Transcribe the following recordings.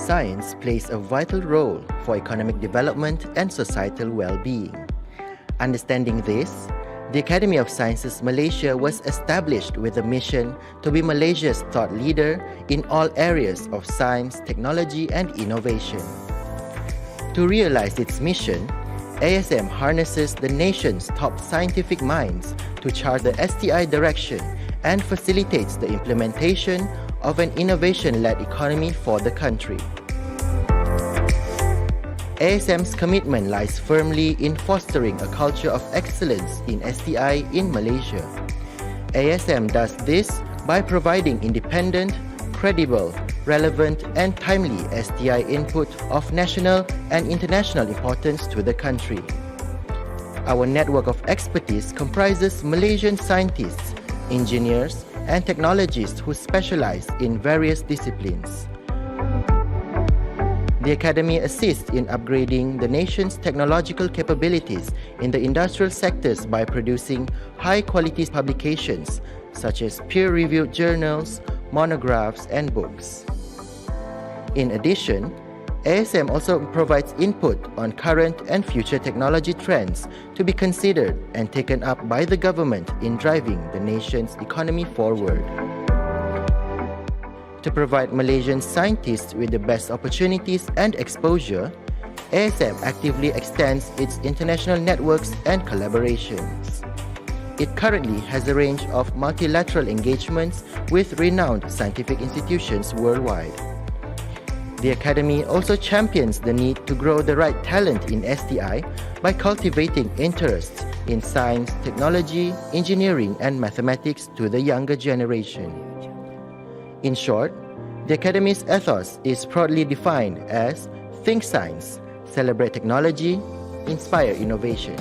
Science plays a vital role for economic development and societal well-being. Understanding this, the Academy of Sciences Malaysia was established with a mission to be Malaysia's thought leader in all areas of science, technology, and innovation. To realize its mission, ASM harnesses the nation's top scientific minds to chart the STI direction and facilitates the implementation of an innovation-led economy for the country. ASM's commitment lies firmly in fostering a culture of excellence in STI in Malaysia. ASM does this by providing independent, credible, relevant, and timely STI input of national and international importance to the country. Our network of expertise comprises Malaysian scientists, engineers, and technologists who specialize in various disciplines. The Academy assists in upgrading the nation's technological capabilities in the industrial sectors by producing high-quality publications such as peer-reviewed journals, monographs, and books. In addition, ASM also provides input on current and future technology trends to be considered and taken up by the government in driving the nation's economy forward. To provide Malaysian scientists with the best opportunities and exposure, ASM actively extends its international networks and collaborations. It currently has a range of multilateral engagements with renowned scientific institutions worldwide. The Academy also champions the need to grow the right talent in STI by cultivating interests in science, technology, engineering, and mathematics to the younger generation. In short, the Academy's ethos is proudly defined as Think Science, Celebrate Technology, Inspire Innovation.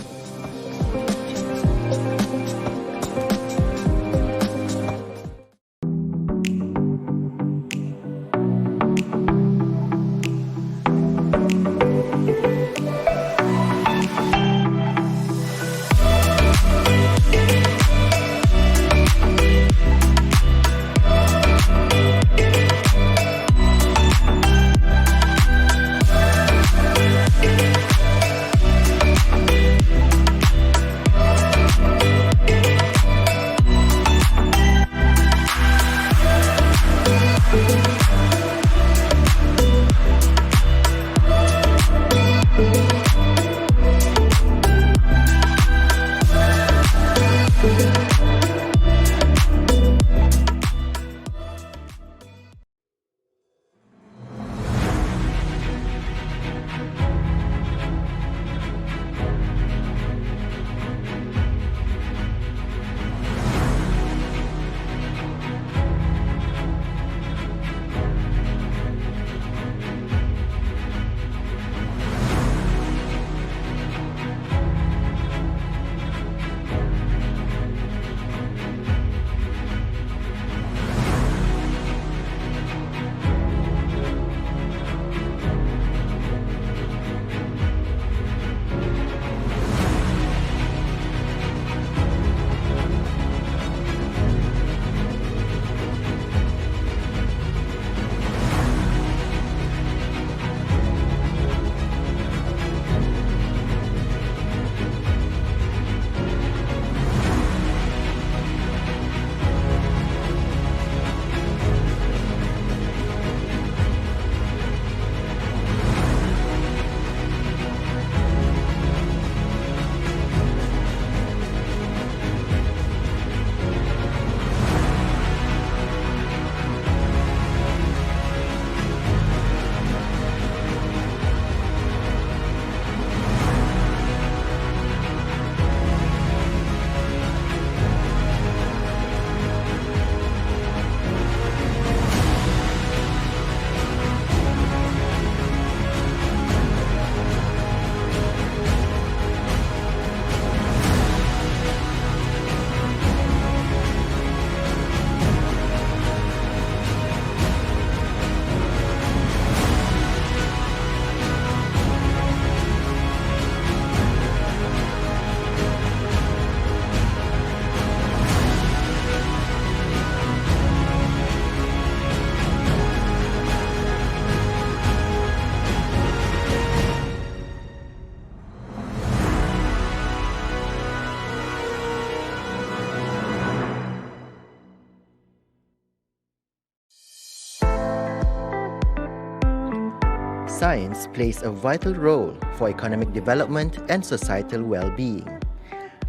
science plays a vital role for economic development and societal well-being.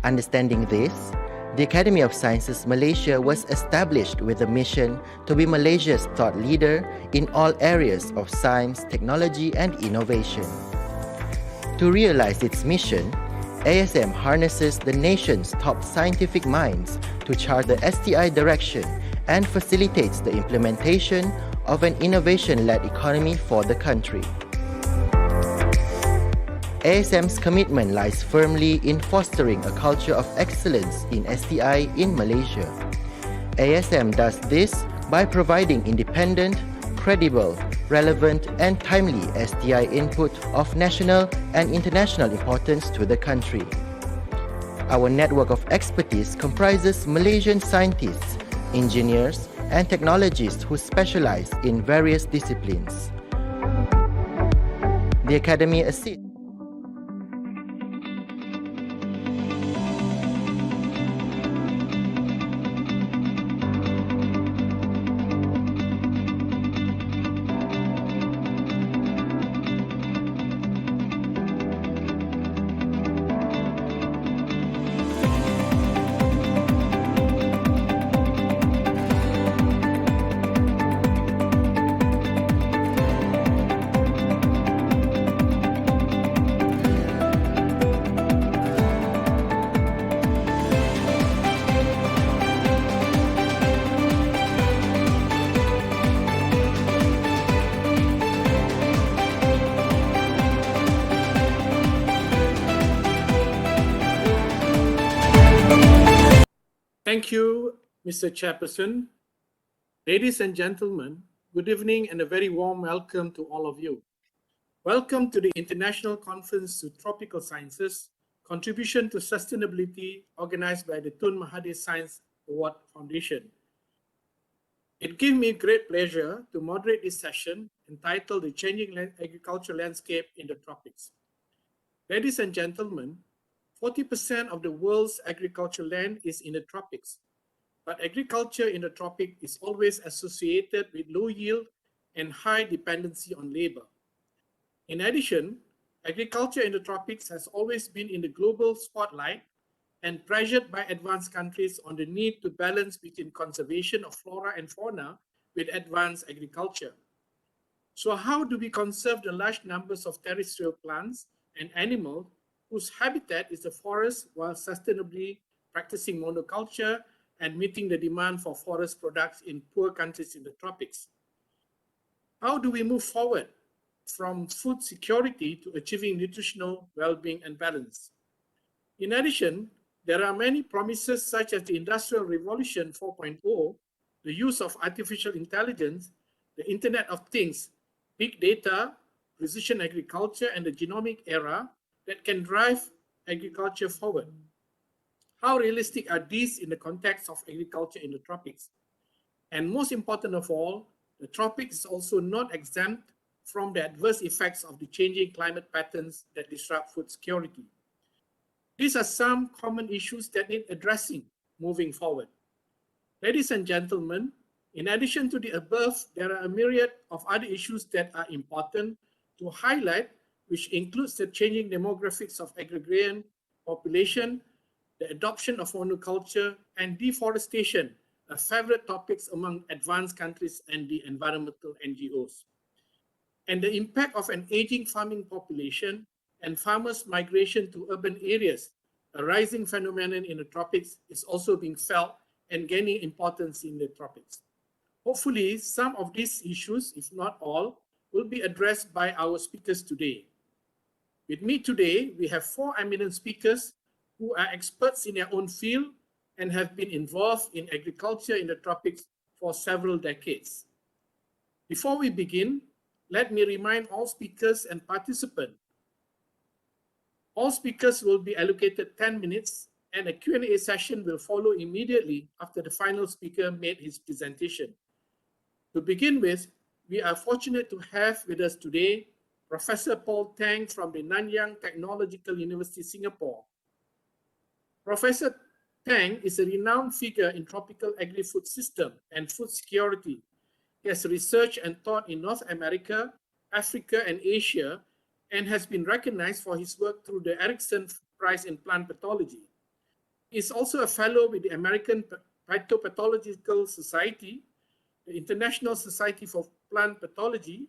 Understanding this, the Academy of Sciences Malaysia was established with a mission to be Malaysia's thought leader in all areas of science, technology, and innovation. To realize its mission, ASM harnesses the nation's top scientific minds to chart the STI direction and facilitates the implementation of an innovation-led economy for the country. ASM's commitment lies firmly in fostering a culture of excellence in STI in Malaysia. ASM does this by providing independent, credible, relevant, and timely STI input of national and international importance to the country. Our network of expertise comprises Malaysian scientists, engineers, and technologists who specialize in various disciplines. The Academy assists Thank you, Mr. Chairperson. Ladies and gentlemen, good evening and a very warm welcome to all of you. Welcome to the International Conference to Tropical Sciences, Contribution to Sustainability, organized by the Tun Mahathir Science Award Foundation. It gives me great pleasure to moderate this session entitled The Changing Agriculture Landscape in the Tropics. Ladies and gentlemen, 40% of the world's agricultural land is in the tropics, but agriculture in the tropics is always associated with low yield and high dependency on labor. In addition, agriculture in the tropics has always been in the global spotlight and pressured by advanced countries on the need to balance between conservation of flora and fauna with advanced agriculture. So how do we conserve the large numbers of terrestrial plants and animals whose habitat is the forest while sustainably practicing monoculture and meeting the demand for forest products in poor countries in the tropics? How do we move forward from food security to achieving nutritional well-being and balance? In addition, there are many promises such as the Industrial Revolution 4.0, the use of artificial intelligence, the Internet of Things, big data, precision agriculture, and the genomic era that can drive agriculture forward. How realistic are these in the context of agriculture in the tropics? And most important of all, the tropics is also not exempt from the adverse effects of the changing climate patterns that disrupt food security. These are some common issues that need addressing moving forward. Ladies and gentlemen, in addition to the above, there are a myriad of other issues that are important to highlight, which includes the changing demographics of agrarian population, the adoption of monoculture, and deforestation, are favorite topics among advanced countries and the environmental NGOs. And the impact of an aging farming population and farmers' migration to urban areas, a rising phenomenon in the tropics, is also being felt and gaining importance in the tropics. Hopefully, some of these issues, if not all, will be addressed by our speakers today. With me today, we have 4 eminent speakers who are experts in their own field and have been involved in agriculture in the tropics for several decades. Before we begin, let me remind all speakers and participants. All speakers will be allocated 10 minutes and a Q&A session will follow immediately after the final speaker made his presentation. To begin with, we are fortunate to have with us today Professor Paul Tang from the Nanyang Technological University, Singapore. Professor Tang is a renowned figure in tropical agri-food system and food security. He has researched and taught in North America, Africa, and Asia, and has been recognized for his work through the Erickson Prize in Plant Pathology. He is also a fellow with the American Phytopathological Society, the International Society for Plant Pathology,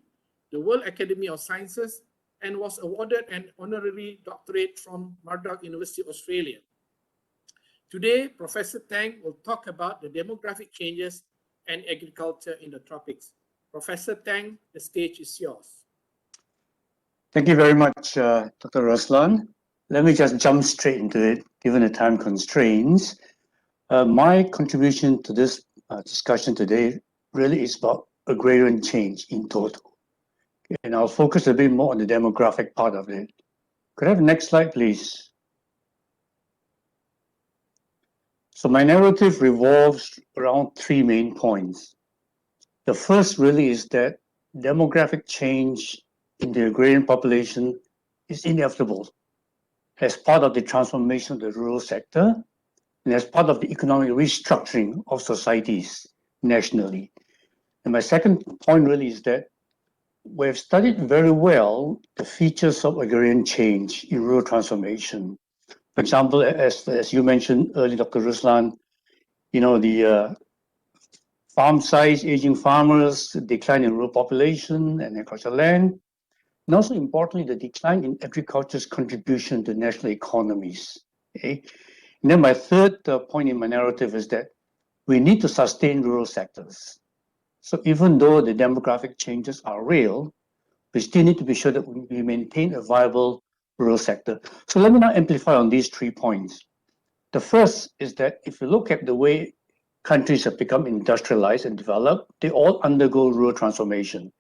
the World Academy of Sciences, and was awarded an honorary doctorate from Murdoch University, Australia. Today, Professor Tang will talk about the demographic changes and agriculture in the tropics. Professor Tang, the stage is yours. Thank you very much, Dr. Ruslan. Let me just jump straight into it, given the time constraints. My contribution to this discussion today really is about agrarian change in total. And I'll focus a bit more on the demographic part of it. Could I have the next slide, please? So my narrative revolves around three main points. The first really is that demographic change in the agrarian population is inevitable as part of the transformation of the rural sector and as part of the economic restructuring of societies nationally. And my second point really is that we've studied very well the features of agrarian change in rural transformation. For example, as you mentioned earlier, Dr. Ruslan, the farm size, aging farmers, decline in rural population and agricultural land, and also importantly, the decline in agriculture's contribution to national economies. Okay? And then my third point in my narrative is that we need to sustain rural sectors. So even though the demographic changes are real, we still need to be sure that we maintain a viable rural sector. So let me now amplify on these 3 points. The first is that if you look at the way countries have become industrialized and developed, they all undergo rural transformation,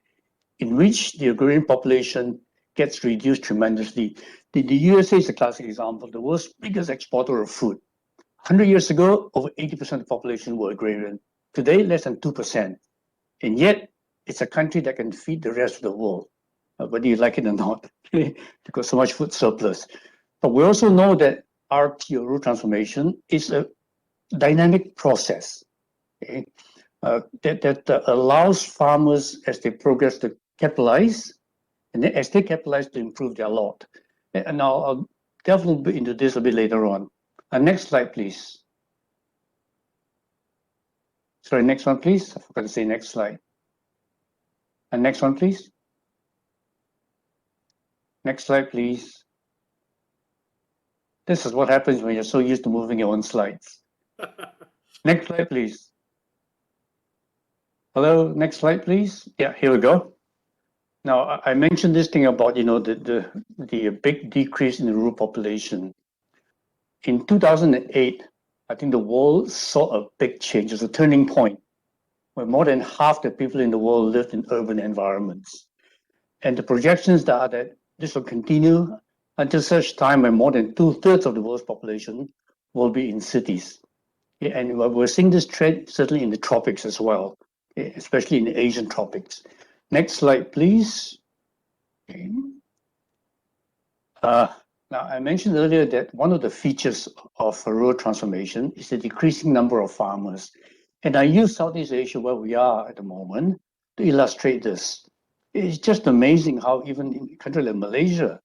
in which the agrarian population gets reduced tremendously. The USA is a classic example, the world's biggest exporter of food. 100 years ago, over 80% of the population were agrarian. Today, less than 2%. And yet, it's a country that can feed the rest of the world, whether you like it or not, because so much food surplus. But we also know that RT, or rural transformation, is a dynamic process, okay? that allows farmers, as they progress, to capitalize, and then as they capitalize, to improve their lot. And I'll delve a little bit into this a bit later on. Next slide, please. Sorry, next one, please. I forgot to say next slide. And next one, please. Next slide, please. This is what happens when you're so used to moving your own slides. Next slide, please. Hello, next slide, please. Yeah, here we go. Now, I mentioned this thing about, the big decrease in the rural population. In 2008, I think the world saw a big change. It was a turning point where more than half the people in the world lived in urban environments. And the projections are that this will continue until such time when more than 2/3 of the world's population will be in cities. Yeah, and we're seeing this trend certainly in the tropics as well, especially in the Asian tropics. Next slide, please. Okay. Now, I mentioned earlier that one of the features of rural transformation is the decreasing number of farmers. And I use Southeast Asia, where we are at the moment, to illustrate this. It's just amazing how even in a country like Malaysia,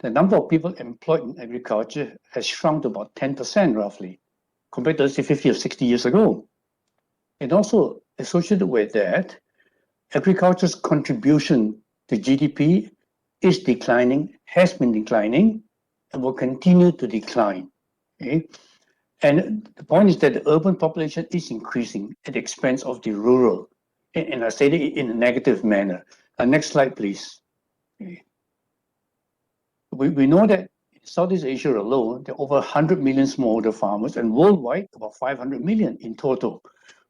the number of people employed in agriculture has shrunk to about 10% roughly, compared to, let's say, 50 or 60 years ago. And also associated with that, agriculture's contribution to GDP is declining, has been declining, and will continue to decline. Okay? And the point is that the urban population is increasing at the expense of the rural. And I say it in a negative manner. Next slide, please. Okay. We know that in Southeast Asia alone, there are over 100 million smallholder farmers, and worldwide, about 500 million in total,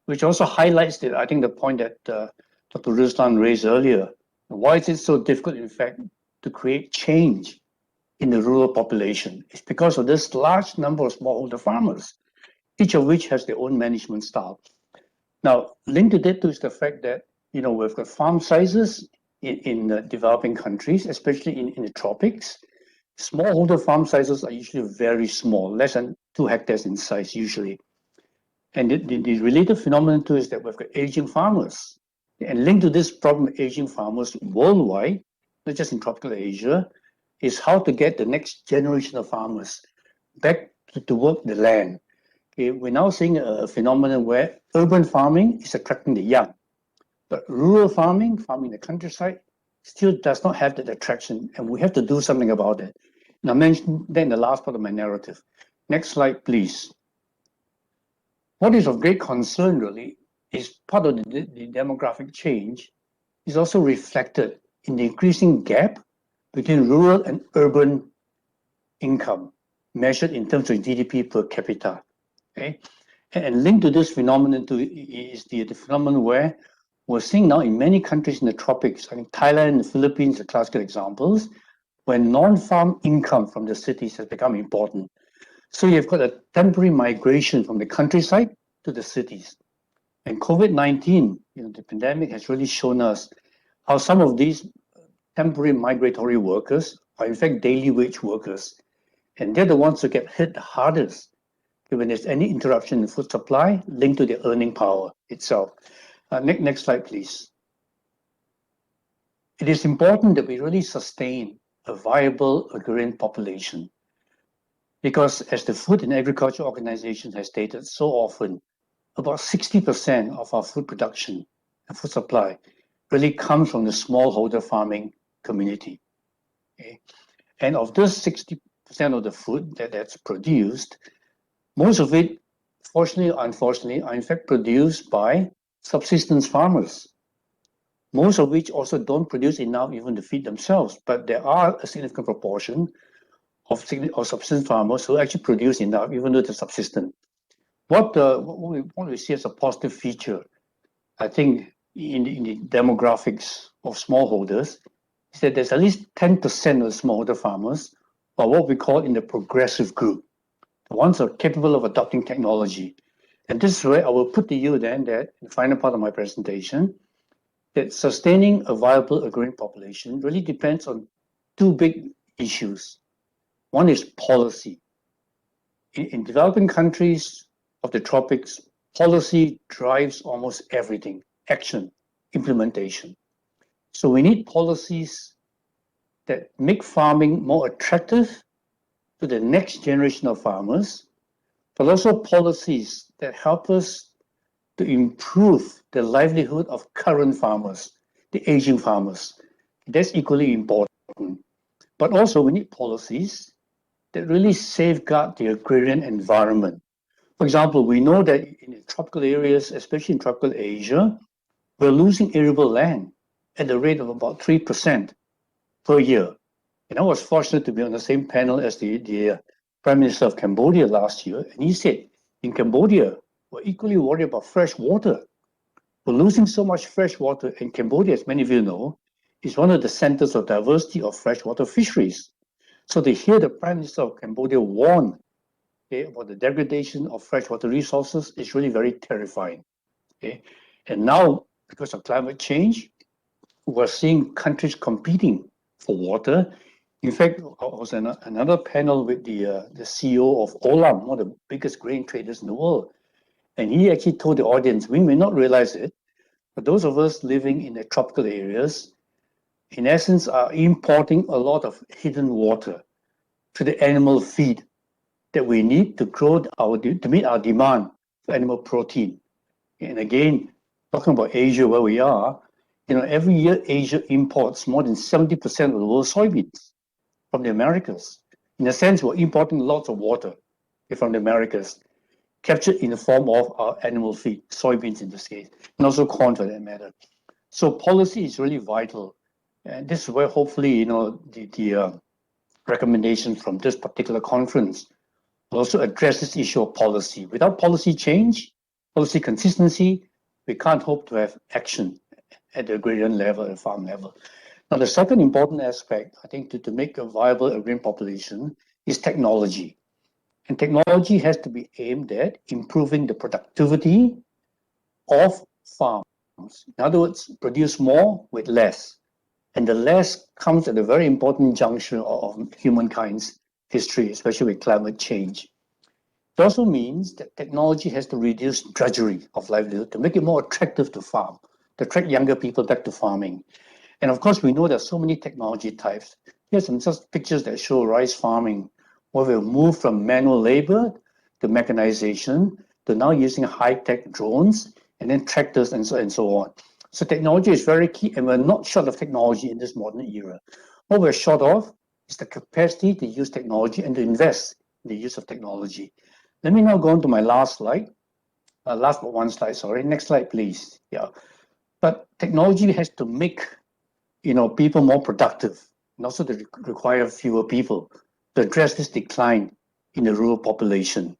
which also highlights I think the point that Dr. Ruslan raised earlier. Why is it so difficult, in fact, to create change in the rural population? It's because of this large number of smallholder farmers, each of which has their own management style. Now, linked to that is the fact that, we've got farm sizes in developing countries, especially in the tropics. Smallholder farm sizes are usually very small, less than 2 hectares in size usually. And the related phenomenon too is that we've got aging farmers. And linked to this problem of aging farmers worldwide, not just in tropical Asia, is how to get the next generation of farmers back to work the land. Okay, we're now seeing a phenomenon where urban farming is attracting the young, but rural farming, farming in the countryside, still does not have that attraction, and we have to do something about it. And I mentioned that in the last part of my narrative. Next slide, please. What is of great concern, really, is part of the demographic change is also reflected in the increasing gap between rural and urban income, measured in terms of GDP per capita. Okay? And linked to this phenomenon is the phenomenon where we're seeing now in many countries in the tropics, I think Thailand and the Philippines are classical examples, where non-farm income from the cities has become important. So you've got a temporary migration from the countryside to the cities. And COVID-19, the pandemic has really shown us how some of these temporary migratory workers are in fact daily wage workers. And they're the ones who get hit the hardest when there's any interruption in food supply linked to their earning power itself. Next slide, please. It is important that we really sustain a viable agrarian population because, as the Food and Agriculture Organization has stated so often, about 60% of our food production and food supply really comes from the smallholder farming community. Okay? And of this 60% of the food that's produced, most of it, fortunately or unfortunately, are in fact produced by subsistence farmers, most of which also don't produce enough even to feed themselves. But there are a significant proportion of subsistence farmers who actually produce enough even though they're subsistent. What we see as a positive feature, I think, in the demographics of smallholders is that there's at least 10% of the smallholder farmers are what we call in the progressive group. The ones who are capable of adopting technology. And this is where I will put to you then that, in the final part of my presentation, that sustaining a viable agrarian population really depends on two big issues. One is policy. In developing countries of the tropics, policy drives almost everything, action, implementation. So we need policies that make farming more attractive to the next generation of farmers, but also policies that help us to improve the livelihood of current farmers, the aging farmers. That's equally important. But also we need policies that really safeguard the agrarian environment. For example, we know that in tropical areas, especially in tropical Asia, we're losing arable land at the rate of about 3% per year. And I was fortunate to be on the same panel as the Prime Minister of Cambodia last year, and he said, in Cambodia, we're equally worried about fresh water. We're losing so much fresh water, and Cambodia, as many of you know, is one of the centers of diversity of freshwater fisheries. So to hear the Prime Minister of Cambodia warn about the degradation of freshwater resources is really very terrifying. And now, because of climate change, we're seeing countries competing for water. In fact, I was in another panel with the CEO of Olam, one of the biggest grain traders in the world. And he actually told the audience, we may not realize it, but those of us living in the tropical areas, in essence, are importing a lot of hidden water to the animal feed that we need to to meet our demand for animal protein. And again, talking about Asia, where we are, every year Asia imports more than 70% of the world's soybeans from the Americas. In a sense, we're importing lots of water from the Americas, captured in the form of our animal feed, soybeans in this case, and also corn for that matter. So policy is really vital. And this is where hopefully, the recommendations from this particular conference will also address this issue of policy. Without policy change, policy consistency, we can't hope to have action at the agrarian level and farm level. Now, the second important aspect, I think, to make a viable agrarian population is technology. And technology has to be aimed at improving the productivity of farms. In other words, produce more with less. And the less comes at a very important juncture of humankind's history, especially with climate change. It also means that technology has to reduce drudgery of livelihood to make it more attractive to farm, to attract younger people back to farming. And of course, we know there's so many technology types. Here's some just pictures that show rice farming, where we've moved from manual labor to mechanization to now using high-tech drones and then tractors and so on. So technology is very key, and we're not short of technology in this modern era. What we're short of is the capacity to use technology and to invest in the use of technology. Let me now go on to my last slide. Last but one slide, sorry. Next slide, please. Yeah. But technology has to make people more productive, and also to require fewer people to address this decline in the rural population.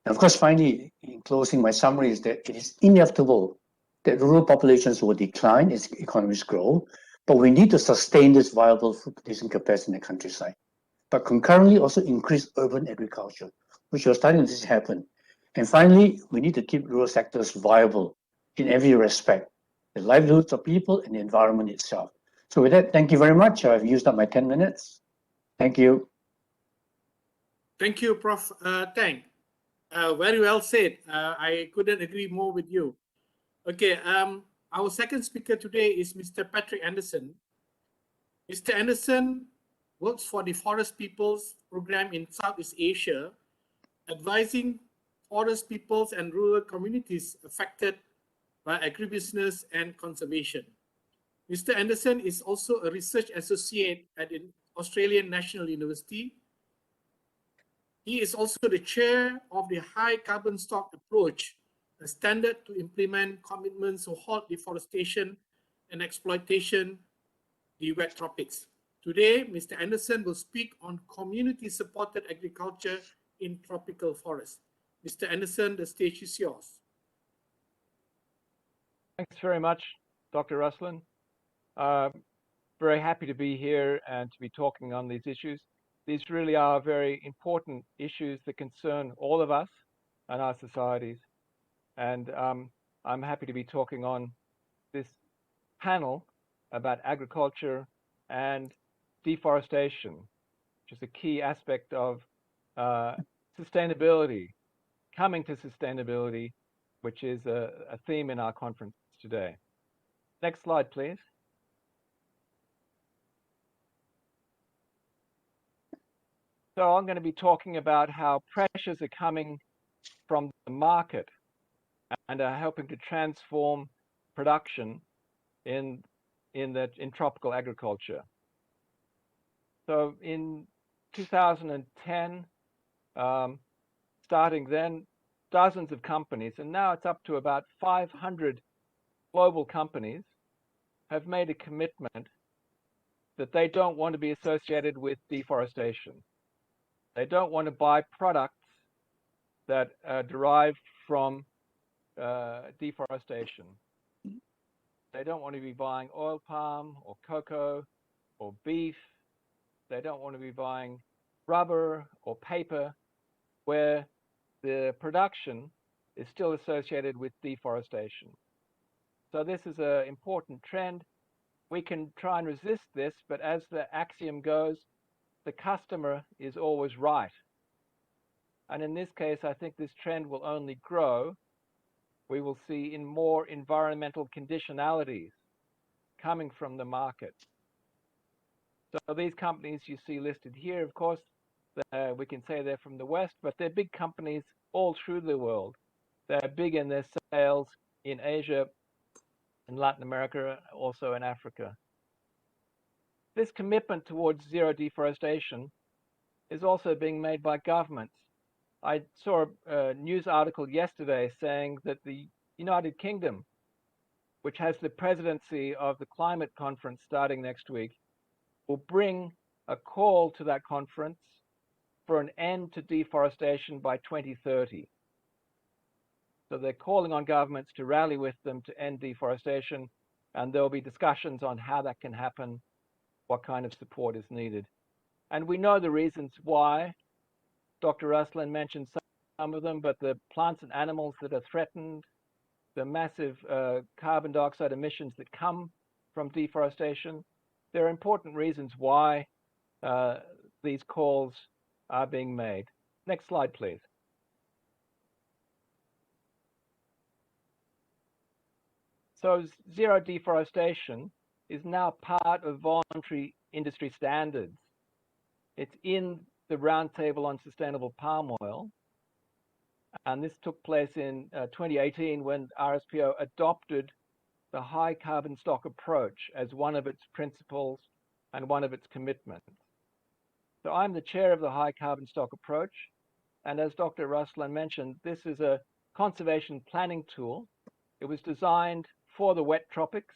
And of course, finally, in closing, my summary is that it is inevitable that rural populations will decline as economies grow, but we need to sustain this viable food producing capacity in the countryside. But concurrently, also increase urban agriculture, which we're starting to see happen. And finally, we need to keep rural sectors viable in every respect, the livelihoods of people and the environment itself. So with that, thank you very much. I've used up my 10 minutes. Thank you. Thank you, Prof. Tang. Very well said. I couldn't agree more with you. Okay, our second speaker today is Mr. Patrick Anderson. Mr. Anderson works for the Forest Peoples Program in Southeast Asia, advising forest peoples and rural communities affected by agribusiness and conservation. Mr. Anderson is also a research associate at the Australian National University. He is also the chair of the High Carbon Stock Approach, a standard to implement commitments to halt deforestation and exploitation, the wet tropics. Today, Mr. Anderson will speak on community-supported agriculture in tropical forests. Mr. Anderson, the stage is yours. Thanks very much, Dr. Ruslan. Very happy to be here and to be talking on these issues. These really are very important issues that concern all of us and our societies. And I'm happy to be talking on this panel about agriculture and deforestation, which is a key aspect of sustainability, coming to sustainability, which is a theme in our conference today. Next slide, please. So I'm going to be talking about how pressures are coming from the market and are helping to transform production in tropical agriculture. So in 2010, starting then, dozens of companies, and now it's up to about 500 global companies, have made a commitment that they don't want to be associated with deforestation. They don't want to buy products that are derived from deforestation. They don't want to be buying oil palm or cocoa or beef. They don't want to be buying rubber or paper where the production is still associated with deforestation. So this is an important trend. We can try and resist this, but as the axiom goes, the customer is always right. And in this case, I think this trend will only grow. We will see in more environmental conditionalities coming from the market. So these companies you see listed here, of course, we can say they're from the West, but they're big companies all through the world. They're big in their sales in Asia, in Latin America, also in Africa. This commitment towards zero deforestation is also being made by governments. I saw a news article yesterday saying that the United Kingdom, which has the presidency of the climate conference starting next week, will bring a call to that conference for an end to deforestation by 2030. So they're calling on governments to rally with them to end deforestation, and there'll be discussions on how that can happen, what kind of support is needed. And we know the reasons why. Dr. Ruslan mentioned some of them, but the plants and animals that are threatened, the massive carbon dioxide emissions that come from deforestation, there are important reasons why these calls are being made. Next slide, please. So zero deforestation is now part of voluntary industry standards. It's in the Roundtable on Sustainable Palm Oil, and this took place in 2018 when RSPO adopted the high carbon stock approach as one of its principles and one of its commitments. So I'm the chair of the high carbon stock approach, and as Dr. Ruslan mentioned, this is a conservation planning tool. It was designed for the wet tropics.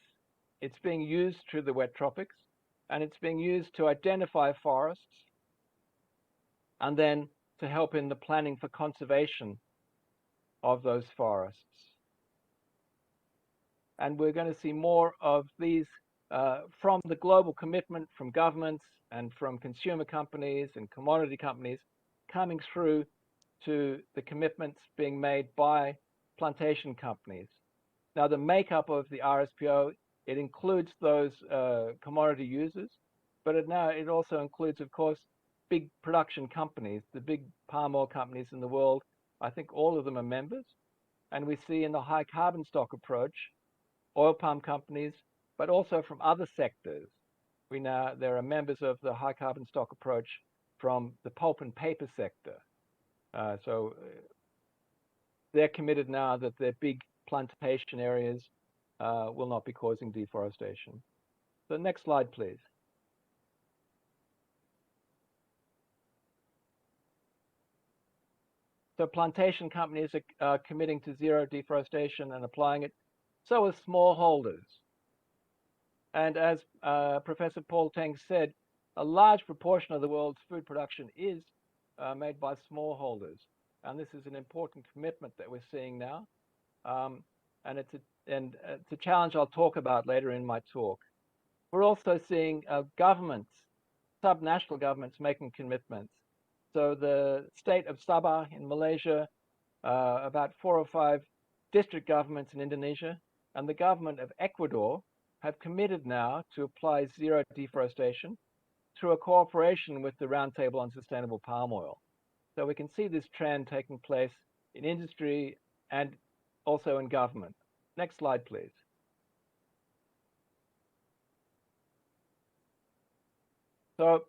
It's being used through the wet tropics, and it's being used to identify forests and then to help in the planning for conservation of those forests. And we're going to see more of these from the global commitment from governments and from consumer companies and commodity companies coming through to the commitments being made by plantation companies. Now, the makeup of the RSPO, it includes those commodity users, but it also includes, of course, big production companies, the big palm oil companies in the world. I think all of them are members. And we see in the high carbon stock approach, oil palm companies, but also from other sectors. There are members of the high carbon stock approach from the pulp and paper sector. So they're committed now that their big plantation areas will not be causing deforestation. So next slide, please. So plantation companies are committing to zero deforestation and applying it. So are smallholders. And as Professor Paul Teng said, a large proportion of the world's food production is made by smallholders. And this is an important commitment that we're seeing now. And it's a challenge I'll talk about later in my talk. We're also seeing governments, subnational governments making commitments. So the state of Sabah in Malaysia, about 4 or 5 district governments in Indonesia, and the government of Ecuador have committed now to apply zero deforestation through a cooperation with the Roundtable on Sustainable Palm Oil. So we can see this trend taking place in industry and also in government. Next slide, please. So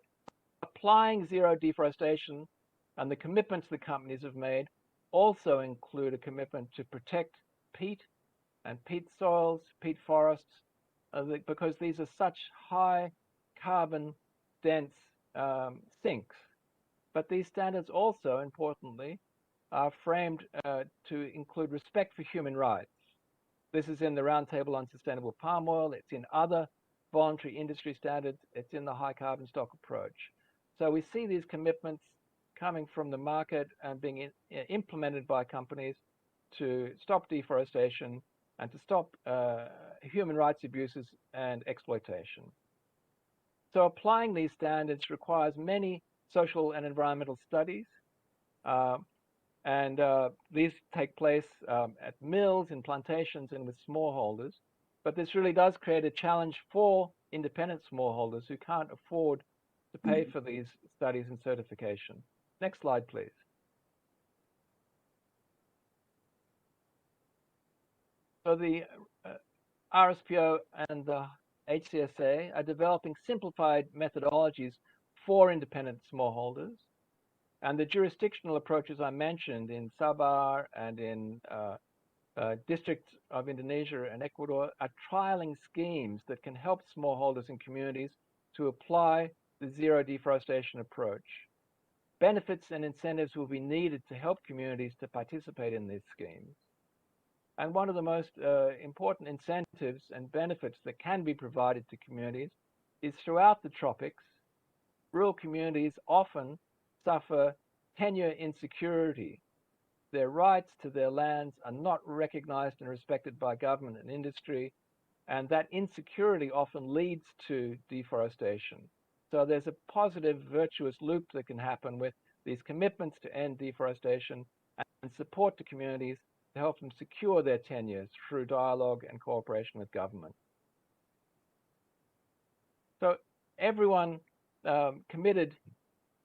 applying zero deforestation and the commitments the companies have made also include a commitment to protect peat and peat soils, peat forests, because these are such high carbon dense sinks. But these standards also, importantly, are framed to include respect for human rights. This is in the Roundtable on Sustainable Palm Oil. It's in other voluntary industry standards. It's in the high carbon stock approach. So we see these commitments coming from the market and being implemented by companies to stop deforestation and to stop human rights abuses and exploitation. So applying these standards requires many social and environmental studies. And these take place at mills, in plantations, and with smallholders. But this really does create a challenge for independent smallholders who can't afford to pay for these studies and certification. Next slide, please. So the RSPO and the HCSA are developing simplified methodologies for independent smallholders. And the jurisdictional approaches I mentioned in Sabah and in districts of Indonesia and Ecuador are trialing schemes that can help smallholders and communities to apply the zero deforestation approach. Benefits and incentives will be needed to help communities to participate in these schemes. And one of the most important incentives and benefits that can be provided to communities is throughout the tropics, rural communities often suffer tenure insecurity. Their rights to their lands are not recognized and respected by government and industry, and that insecurity often leads to deforestation. So there's a positive, virtuous loop that can happen with these commitments to end deforestation and support to communities to help them secure their tenures through dialogue and cooperation with government. So everyone committed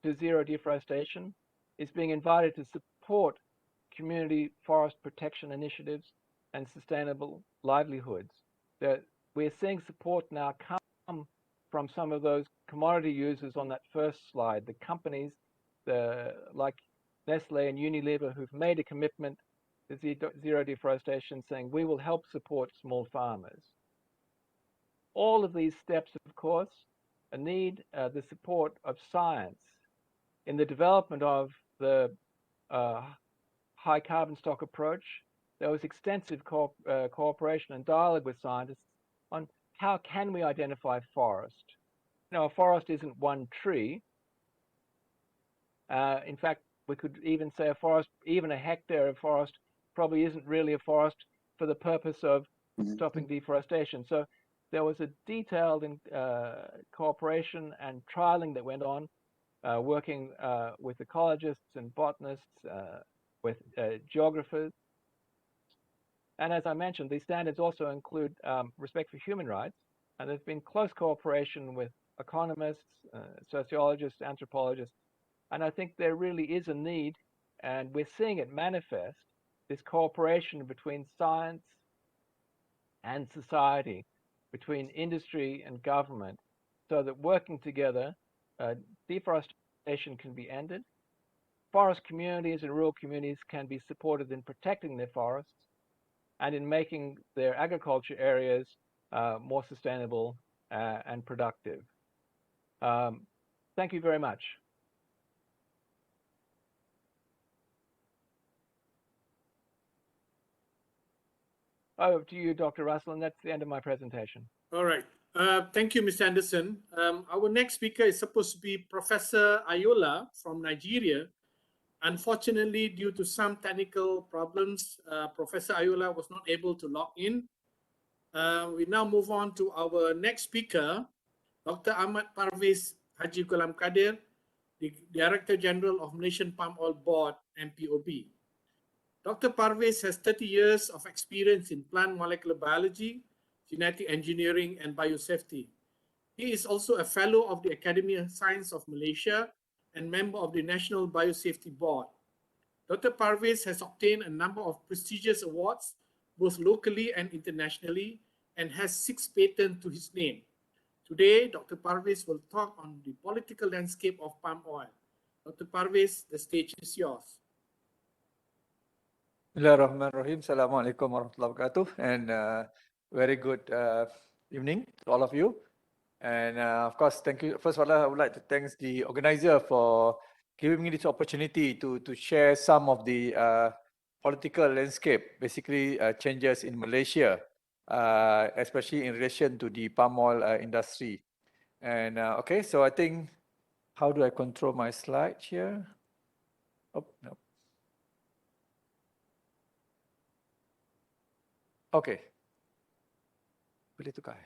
to zero deforestation is being invited to support community forest protection initiatives and sustainable livelihoods. We're seeing support now come from some of those commodity users on that first slide, the companies like Nestle and Unilever who've made a commitment to zero deforestation, saying we will help support small farmers. All of these steps, of course, need the support of science in the development of the high carbon stock approach. There was extensive cooperation and dialogue with scientists on how can we identify forest. Now, a forest isn't one tree. In fact, we could even say a forest, even a hectare of forest, probably isn't really a forest for the purpose of stopping deforestation. So there was a detailed cooperation and trialing that went on, working with ecologists and botanists, with geographers. And as I mentioned, these standards also include respect for human rights, and there's been close cooperation with economists, sociologists, anthropologists, and I think there really is a need, and we're seeing it manifest, this cooperation between science and society, between industry and government, so that working together, deforestation can be ended, forest communities and rural communities can be supported in protecting their forests and in making their agriculture areas more sustainable and productive. Thank you very much. Over to you, Dr. Russell, and that's the end of my presentation. All right. Thank you, Mr. Anderson. Our next speaker is supposed to be Professor Ayola from Nigeria. Unfortunately, due to some technical problems, Professor Ayola was not able to log in. We now move on to our next speaker, Dr. Ahmad Parvez Haji Ghulam Kadir, the Director General of Malaysian Palm Oil Board, MPOB. Dr. Parvez has 30 years of experience in plant molecular biology, genetic engineering, and biosafety. He is also a fellow of the Academy of Science of Malaysia and member of the National Biosafety Board. Dr. Parvez has obtained a number of prestigious awards, both locally and internationally, and has 6 patents to his name. Today, Dr. Parvez will talk on the political landscape of palm oil. Dr. Parvez, the stage is yours. Bismillahirrahmanirrahim. Assalamualaikum warahmatullahi wabarakatuh. And very good evening to all of you. And of course, thank you. First of all, I would like to thank the organizer for giving me this opportunity to share some of the political landscape, basically changes in Malaysia, especially in relation to the palm oil industry. And okay, so I think, how do I control my slide here? Oh, no. Okay. Boleh tukar.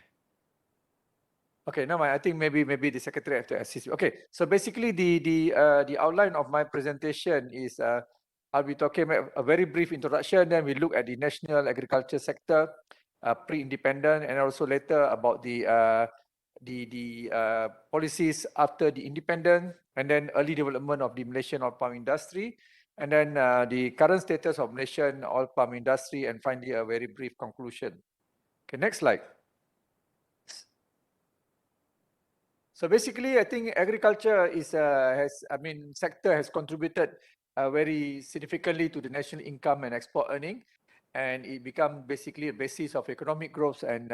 Okay, no, I think maybe the secretary have to assist. Okay, so basically the outline of my presentation is I'll be talking about a very brief introduction. Then we look at the national agriculture sector, pre-independent, and also later about the policies after the independent, and then early development of the Malaysian oil palm industry, and then the current status of Malaysian oil palm industry, and finally a very brief conclusion. Okay, next slide. So basically, I think agriculture is sector has contributed very significantly to the national income and export earning, and it become basically a basis of economic growth and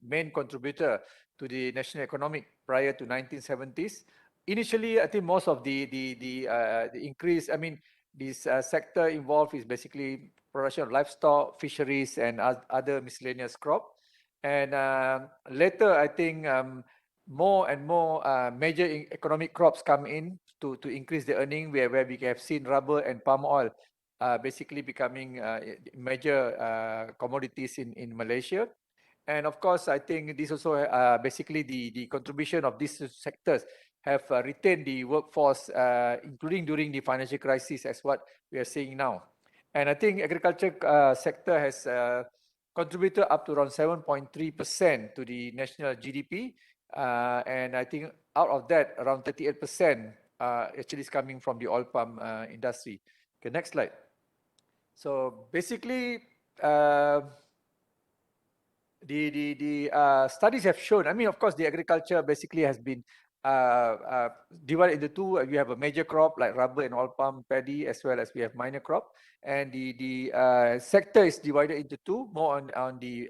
main contributor to the national economic prior to 1970s. Initially, I think most of the increase, this sector involved is basically production of livestock, fisheries, and other miscellaneous crop. And later, I think more and more major economic crops come in to increase the earning, where we have seen rubber and palm oil basically becoming major commodities in Malaysia. And of course, I think this also basically the contribution of these sectors have retained the workforce, including during the financial crisis, as what we are seeing now. And I think agriculture sector has contributed up to around 7.3% to the national GDP. And I think out of that, around 38% actually is coming from the oil palm industry. Okay, next slide. So basically, the studies have shown, I mean, of course, the agriculture basically has been divided into two. We have a major crop like rubber and oil palm, paddy, as well as we have minor crop. And the sector is divided into two, more on the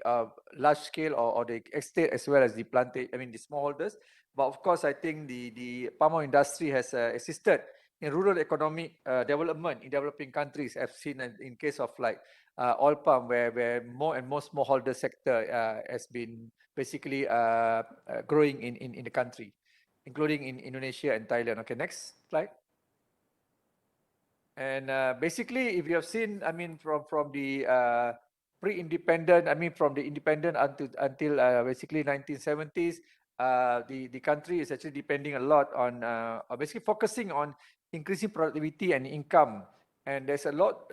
large scale or the estate, as well as the plantation, I mean, the smallholders. But of course, I think the palm oil industry has assisted in rural economic development in developing countries. I've seen in case of like oil palm, where more and more smallholder sector has been basically growing in the country, including in Indonesia and Thailand. Okay, next slide. And basically, if you have seen, I mean, from the pre-independent, I mean, from the independent until basically 1970s, the country is actually depending a lot on basically focusing on increasing productivity and income. And there's a lot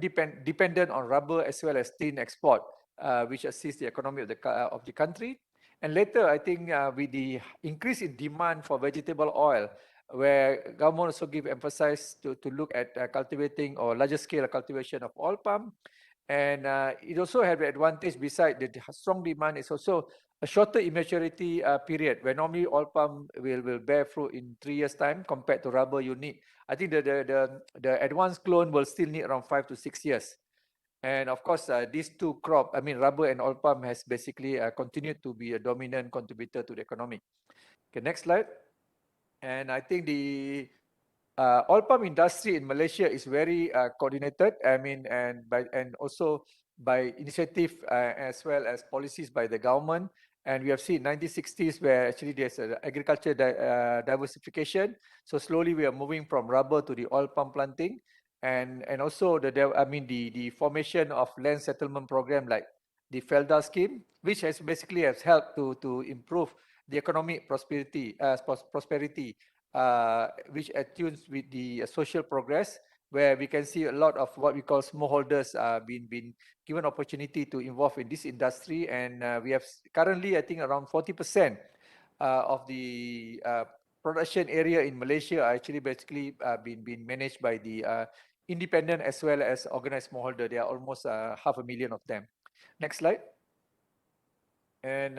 dependent on rubber as well as tin export, which assists the economy of the country. And later, I think with the increase in demand for vegetable oil, where government also give emphasis to look at cultivating or larger scale cultivation of oil palm. And it also have the advantage, beside the strong demand, is also a shorter immaturity period, where normally oil palm will bear fruit in 3 years time, compared to rubber you need, I think the advanced clone will still need around 5 to 6 years. And of course, these two crop, I mean, rubber and oil palm, has basically continued to be a dominant contributor to the economy. Okay, next slide. And I think the oil palm industry in Malaysia is very coordinated. I mean, and also by initiative as well as policies by the government. And we have seen 1960s, where actually there's agriculture diversification. So slowly we are moving from rubber to the oil palm planting, and also the formation of land settlement program like the Felda scheme, which has basically helped to improve the economic prosperity, which attunes with the social progress, where we can see a lot of what we call smallholders being given opportunity to involve in this industry. And we have currently, I think, around 40% of the production area in Malaysia are actually basically being managed by the independent as well as organized smallholder. There are almost 500,000 of them. Next slide. And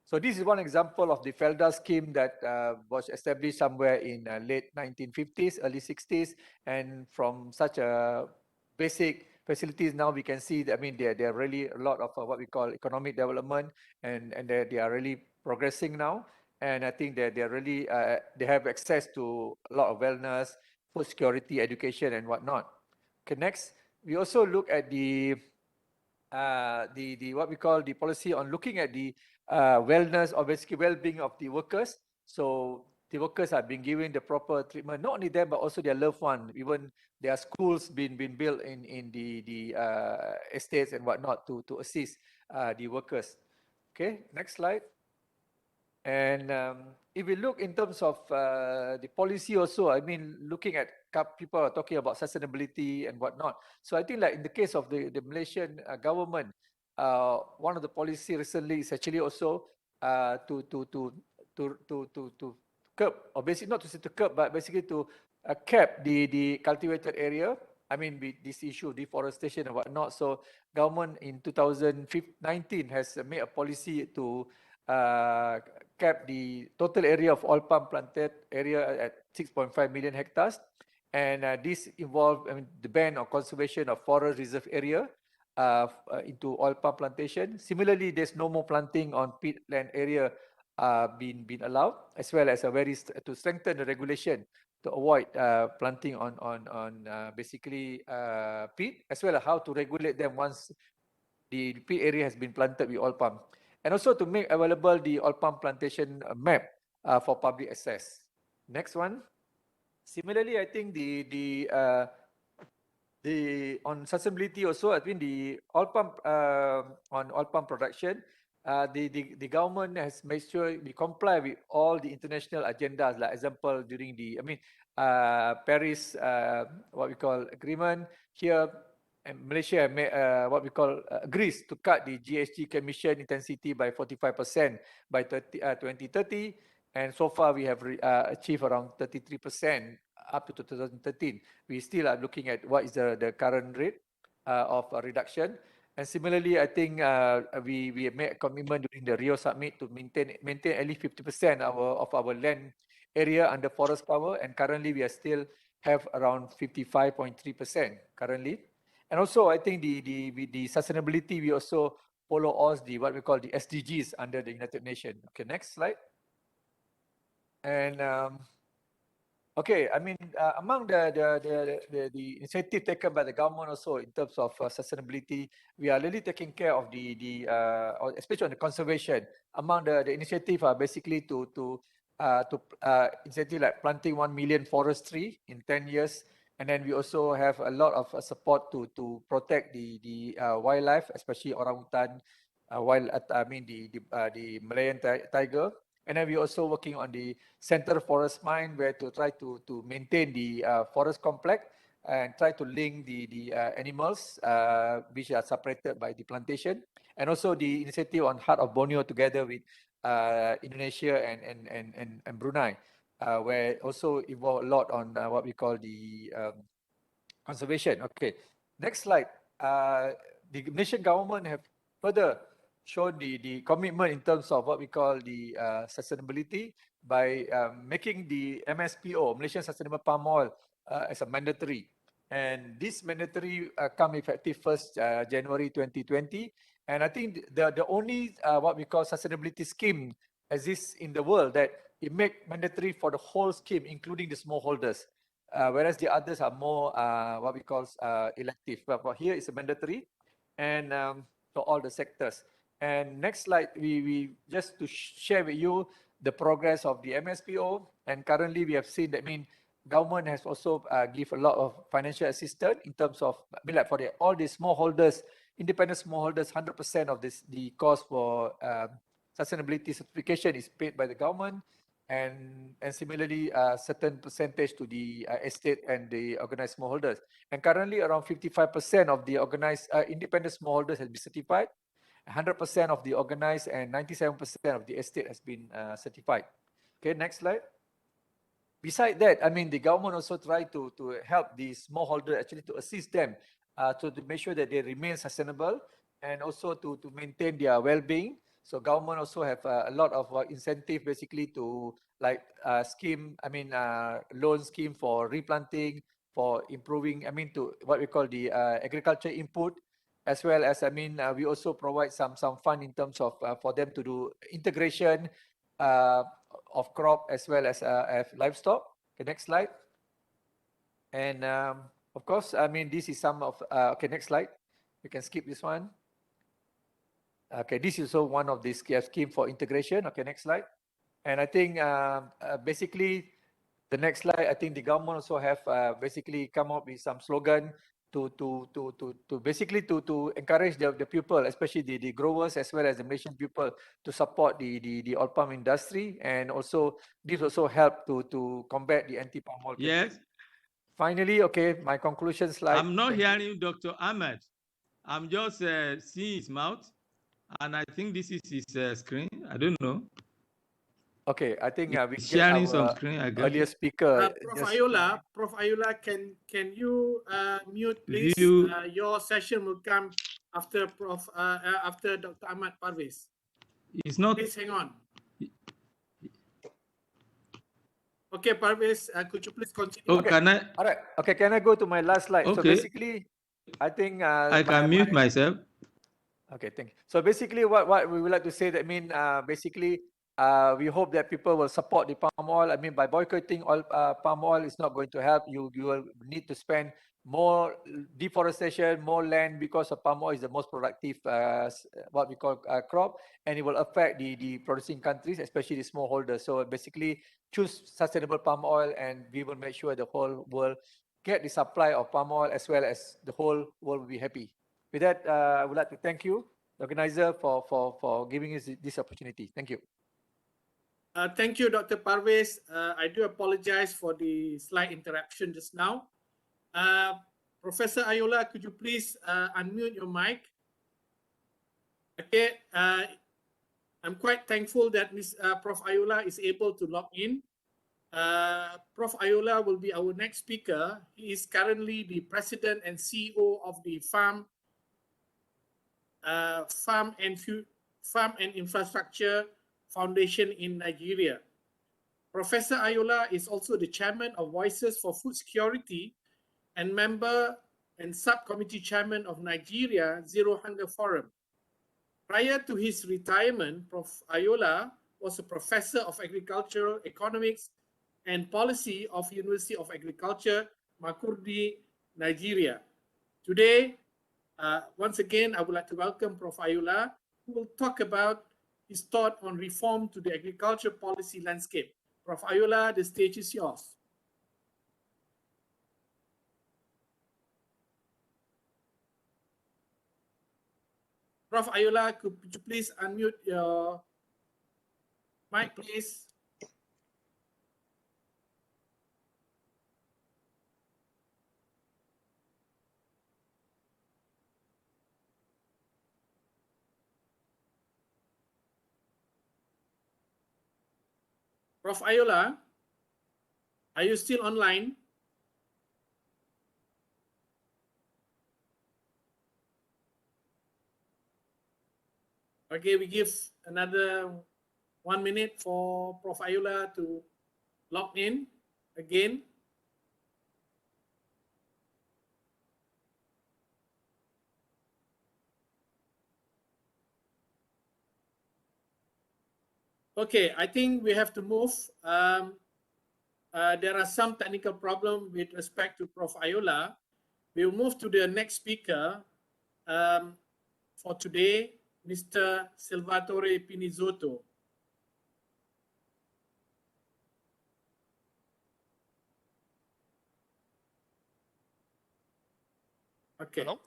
so this is one example of the Felda scheme that was established somewhere in late 1950s, early 60s. And from such a basic facilities, now we can see that, I mean, there are really a lot of what we call economic development, and they are really progressing now. And I think that they are really, they have access to a lot of wellness, food security, education, and whatnot. Okay, next. We also look at the what we call the policy on looking at the wellness or basically well-being of the workers. So the workers are being given the proper treatment, not only them but also their loved one. Even there are schools being built in the estates and whatnot to assist the workers. Okay, next slide. And if we look in terms of the policy also, I mean, looking at people are talking about sustainability and whatnot. So I think like in the case of the Malaysian government, one of the policy recently is actually also to curb, or basically not to say to curb, but basically to cap the cultivated area. I mean, with this issue of deforestation and whatnot. So government in 2019 has made a policy to cap the total area of oil palm planted area at 6.5 million hectares. And this involved, I mean, the ban or conservation of forest reserve area into oil palm plantation. Similarly, there's no more planting on peatland area been allowed, as well as to strengthen the regulation to avoid planting on basically peat, as well as how to regulate them once the peat area has been planted with oil palm. And also to make available the oil palm plantation map for public access. Next one. Similarly, I think the on sustainability also, I think the oil palm on oil palm production, the government has made sure we comply with all the international agendas. Like example, during the Paris what we call agreement here. And Malaysia made, what we call agrees to cut the GHG emission intensity by 45% by 2030. And so far we have achieved around 33% up to 2013. We still are looking at what is the current rate of reduction. And similarly, I think we made a commitment during the Rio Summit to maintain at least 50% of our land area under forest cover, and currently we are still have around 55.3% currently. And also, I think the sustainability, we also follow all what we call the SDGs under the United Nations. Okay, next slide. And okay, I mean, among the initiative taken by the government also in terms of sustainability, we are really taking care of especially on the conservation. Among the initiative are basically to initiative like planting 1 million forest tree in 10 years. And then we also have a lot of support to protect the wildlife, especially orangutan, the Malayan tiger. And then we're also working on the center forest mine, where to try to maintain the forest complex and try to link the animals which are separated by the plantation. And also the initiative on Heart of Borneo together with Indonesia and Brunei, where also involve a lot on what we call the conservation. Okay, next slide. The Malaysian government have further shown the commitment in terms of what we call the sustainability by making the MSPO, Malaysian Sustainable Palm Oil, as a mandatory. And this mandatory come effective 1st January 2020. And I think the only what we call sustainability scheme exists in the world that it make mandatory for the whole scheme, including the smallholders. Whereas the others are more what we call elective. But here it's a mandatory, and for all the sectors. And next slide, we just to share with you the progress of the MSPO. And currently we have seen that, government has also give a lot of financial assistance in terms of, like for all the smallholders, independent smallholders, 100% of the cost for sustainability certification is paid by the government. And similarly, a certain percentage to the estate and the organized smallholders. And currently, around 55% of the organized independent smallholders has been certified. 100% of the organized and 97% of the estate has been certified. Okay, next slide. Besides that, the government also try to help the smallholder, actually to assist them to make sure that they remain sustainable and also to maintain their well-being. So government also have a lot of incentive basically to scheme, loan scheme for replanting, for improving, to what we call the agriculture input, as well as, we also provide some fund in terms of for them to do integration of crop as well as livestock. Okay, next slide. And of course, this is some of, okay, next slide. You can skip this one. Okay, this is also one of the scheme for integration. Okay, next slide. And I think basically the next slide, I think the government also have basically come up with some slogan to basically to encourage the people, especially the growers as well as the Malaysian people, to support the oil palm industry. And also this also help to combat the anti-palm oil. Yes. Finally, okay, my conclusion slide. I'm not hearing Dr. Ahmed. I'm just seeing his mouth, and I think this is his screen. I don't know. Okay, I think we He's get sharing our some screen, I guess. earlier speaker. Prof. Ayula, can you mute, please? View. Your session will come after after Dr. Ahmad Parvez. It's not. Please hang on. Okay, Parvez, could you please continue? Oh, Okay. can I? All right. Okay, can I go to my last slide? Okay. So basically, I think I can mute myself. Okay, thank you. So basically, what we would like to say that basically, we hope that people will support the palm oil. By boycotting palm oil is not going to help. You will need to spend more deforestation, more land, because of palm oil is the most productive what we call crop, and it will affect the producing countries, especially the smallholders. So basically, choose sustainable palm oil, and we will make sure the whole world get the supply of palm oil, as well as the whole world will be happy. With that, I would like to thank you, the organizer, for giving us this opportunity. Thank you. Thank you, Dr. Parvez. I do apologize for the slight interruption just now. Professor Ayula, could you please unmute your mic? Okay, I'm quite thankful that Prof. Ayula is able to log in. Prof. Ayula will be our next speaker. He is currently the president and CEO of the Farm Farm and Infrastructure Foundation in Nigeria. Professor Ayola is also the chairman of Voices for Food Security and member and subcommittee chairman of Nigeria Zero Hunger Forum. Prior to his retirement, Prof. Ayola was a professor of agricultural economics and policy of University of Agriculture, Makurdi, Nigeria. Today, once again, I would like to welcome Prof. Ayola, who will talk about his thought on reform to the agriculture policy landscape. Prof. Ayola, the stage is yours. Prof. Ayola, could you please unmute your mic, please? Prof. Ayola, are you still online? Okay, we give another 1 minute for Prof. Ayola to log in again. Okay, I think we have to move. There are some technical problems with respect to Prof. Ayola. We'll move to the next speaker for today, Mr. Salvatore Pinizotto. Okay. Hello?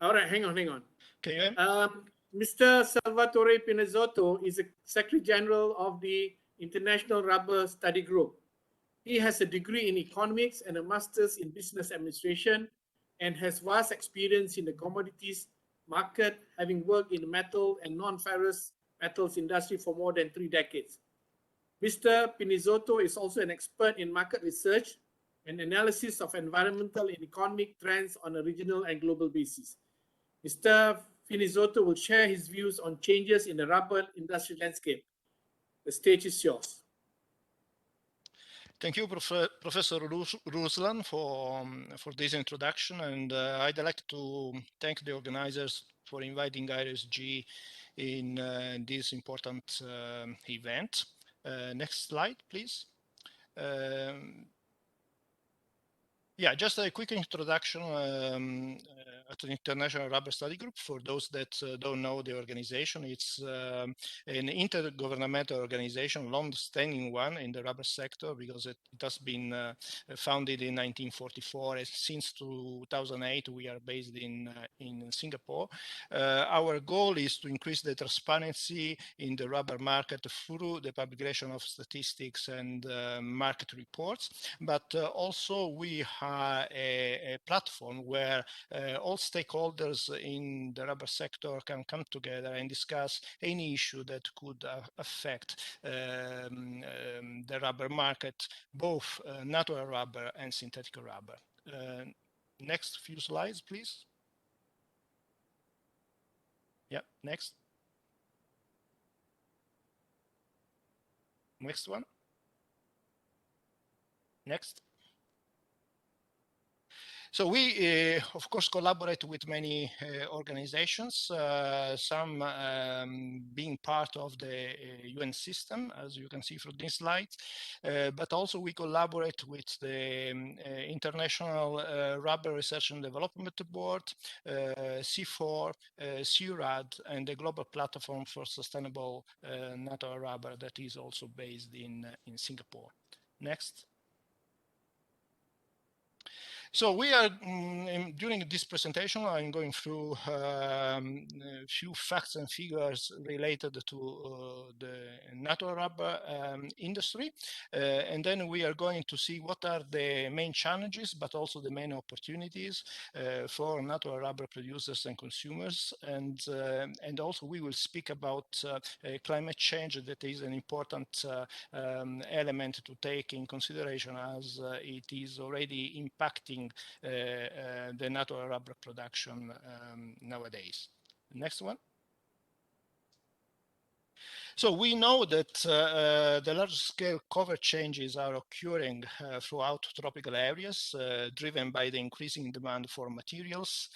All right, hang on. Can you hear me? Mr. Salvatore Pinizotto is a Secretary General of the International Rubber Study Group. He has a degree in economics and a master's in business administration and has vast experience in the commodities market, having worked in the metal and non-ferrous metals industry for more than 3 decades. Mr. Pinizotto is also an expert in market research and analysis of environmental and economic trends on a regional and global basis. Mr. Pinizotto will share his views on changes in the rubber industry landscape. The stage is yours. Thank you, Professor Ruslan, for this introduction, and I'd like to thank the organizers for inviting IRSG in this important event. Next slide, please. Yeah, just a quick introduction at the International Rubber Study Group. For those that don't know the organization, it's an intergovernmental organization, long-standing one in the rubber sector, because it has been founded in 1944. Since 2008, we are based in Singapore. Our goal is to increase the transparency in the rubber market through the publication of statistics and market reports, but also we have a platform where all stakeholders in the rubber sector can come together and discuss any issue that could affect the rubber market, both natural rubber and synthetic rubber. Next few slides, please. Yeah, next. Next one. Next. So we, of course, collaborate with many organizations, some being part of the UN system, as you can see from this slide, but also we collaborate with the International Rubber Research and Development Board, C4, CURAD, and the Global Platform for Sustainable Natural Rubber that is also based in Singapore. Next. So we are, during this presentation, I'm going through a few facts and figures related to the natural rubber industry. And then we are going to see what are the main challenges, but also the main opportunities for natural rubber producers and consumers. And also we will speak about climate change, that is an important element to take in consideration, as it is already impacting the natural rubber production nowadays. Next one. So we know that the large-scale cover changes are occurring throughout tropical areas, driven by the increasing demand for materials,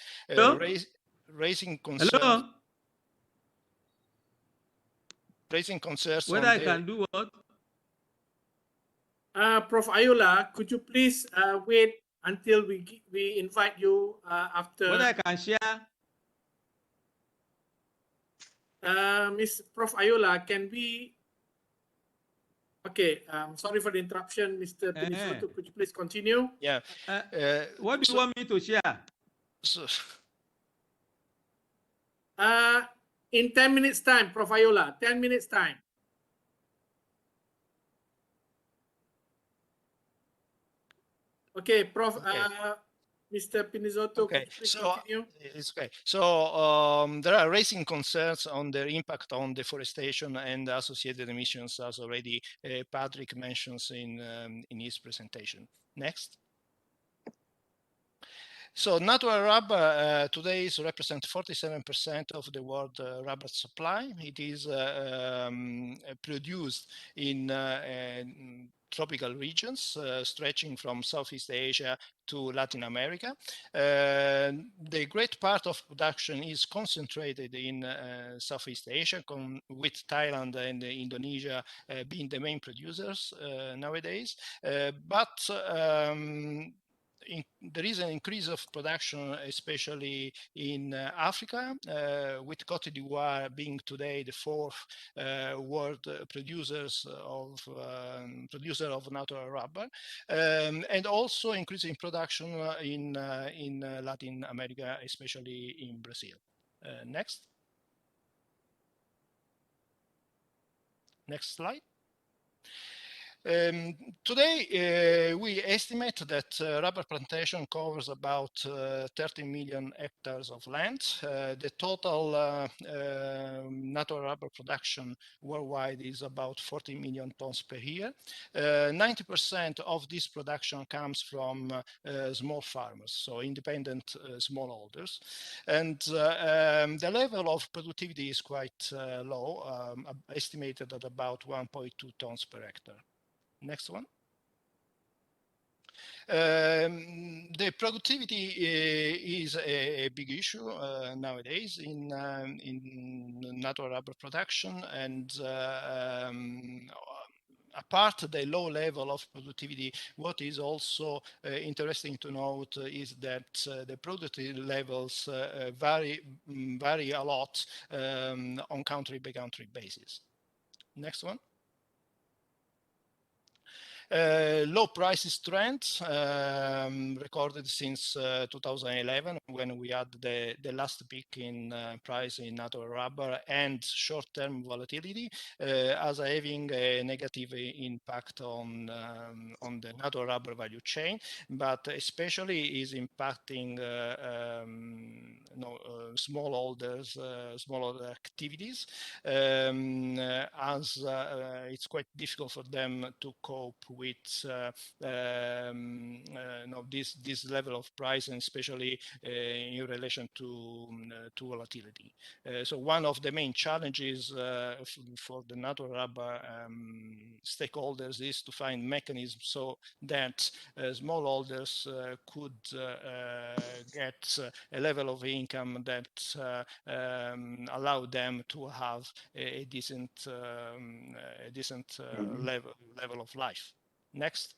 raising concerns. Hello? Raising concerns Whether on I can do what? Prof. Ayula, could you please wait until we invite you after? Whether I can share? Miss Prof. Ayula, can we? Okay, sorry for the interruption, Mr. Pinisoto. Could you please continue? Yeah. What do you want me to share? So, in 10 minutes time, Prof. Ayula, 10 minutes time. Okay, Prof. Okay. Mr. Pinisoto, could you please continue? It's okay. So there are raising concerns on the impact on deforestation and associated emissions, as already Patrick mentions in his presentation. Next. So natural rubber today represents 47% of the world rubber supply. It is produced in tropical regions stretching from Southeast Asia to Latin America. The great part of production is concentrated in Southeast Asia, with Thailand and Indonesia being the main producers nowadays. But there is an increase of production, especially in Africa, with Cote d'Ivoire being today the fourth world producer of natural rubber, and also increasing production in Latin America, especially in Brazil. Next. Next slide. Today, we estimate that rubber plantation covers about 30 million hectares of land. The total natural rubber production worldwide is about 40 million tons per year. 90% of this production comes from small farmers, so independent smallholders. And the level of productivity is quite low, estimated at about 1.2 tons per hectare. Next one. The productivity is a big issue nowadays in natural rubber production, and apart the low level of productivity, what is also interesting to note is that the productivity levels vary a lot on country by country basis. Next one. Low prices trend recorded since 2011, when we had the last peak in price in natural rubber, and short-term volatility as having a negative impact on the natural rubber value chain, but especially is impacting smallholders, smallholder activities, as it's quite difficult for them to cope with this level of price, and especially in relation to volatility. So one of the main challenges for the natural rubber stakeholders is to find mechanisms so that smallholders could get a level of income that allow them to have a decent level of life. Next.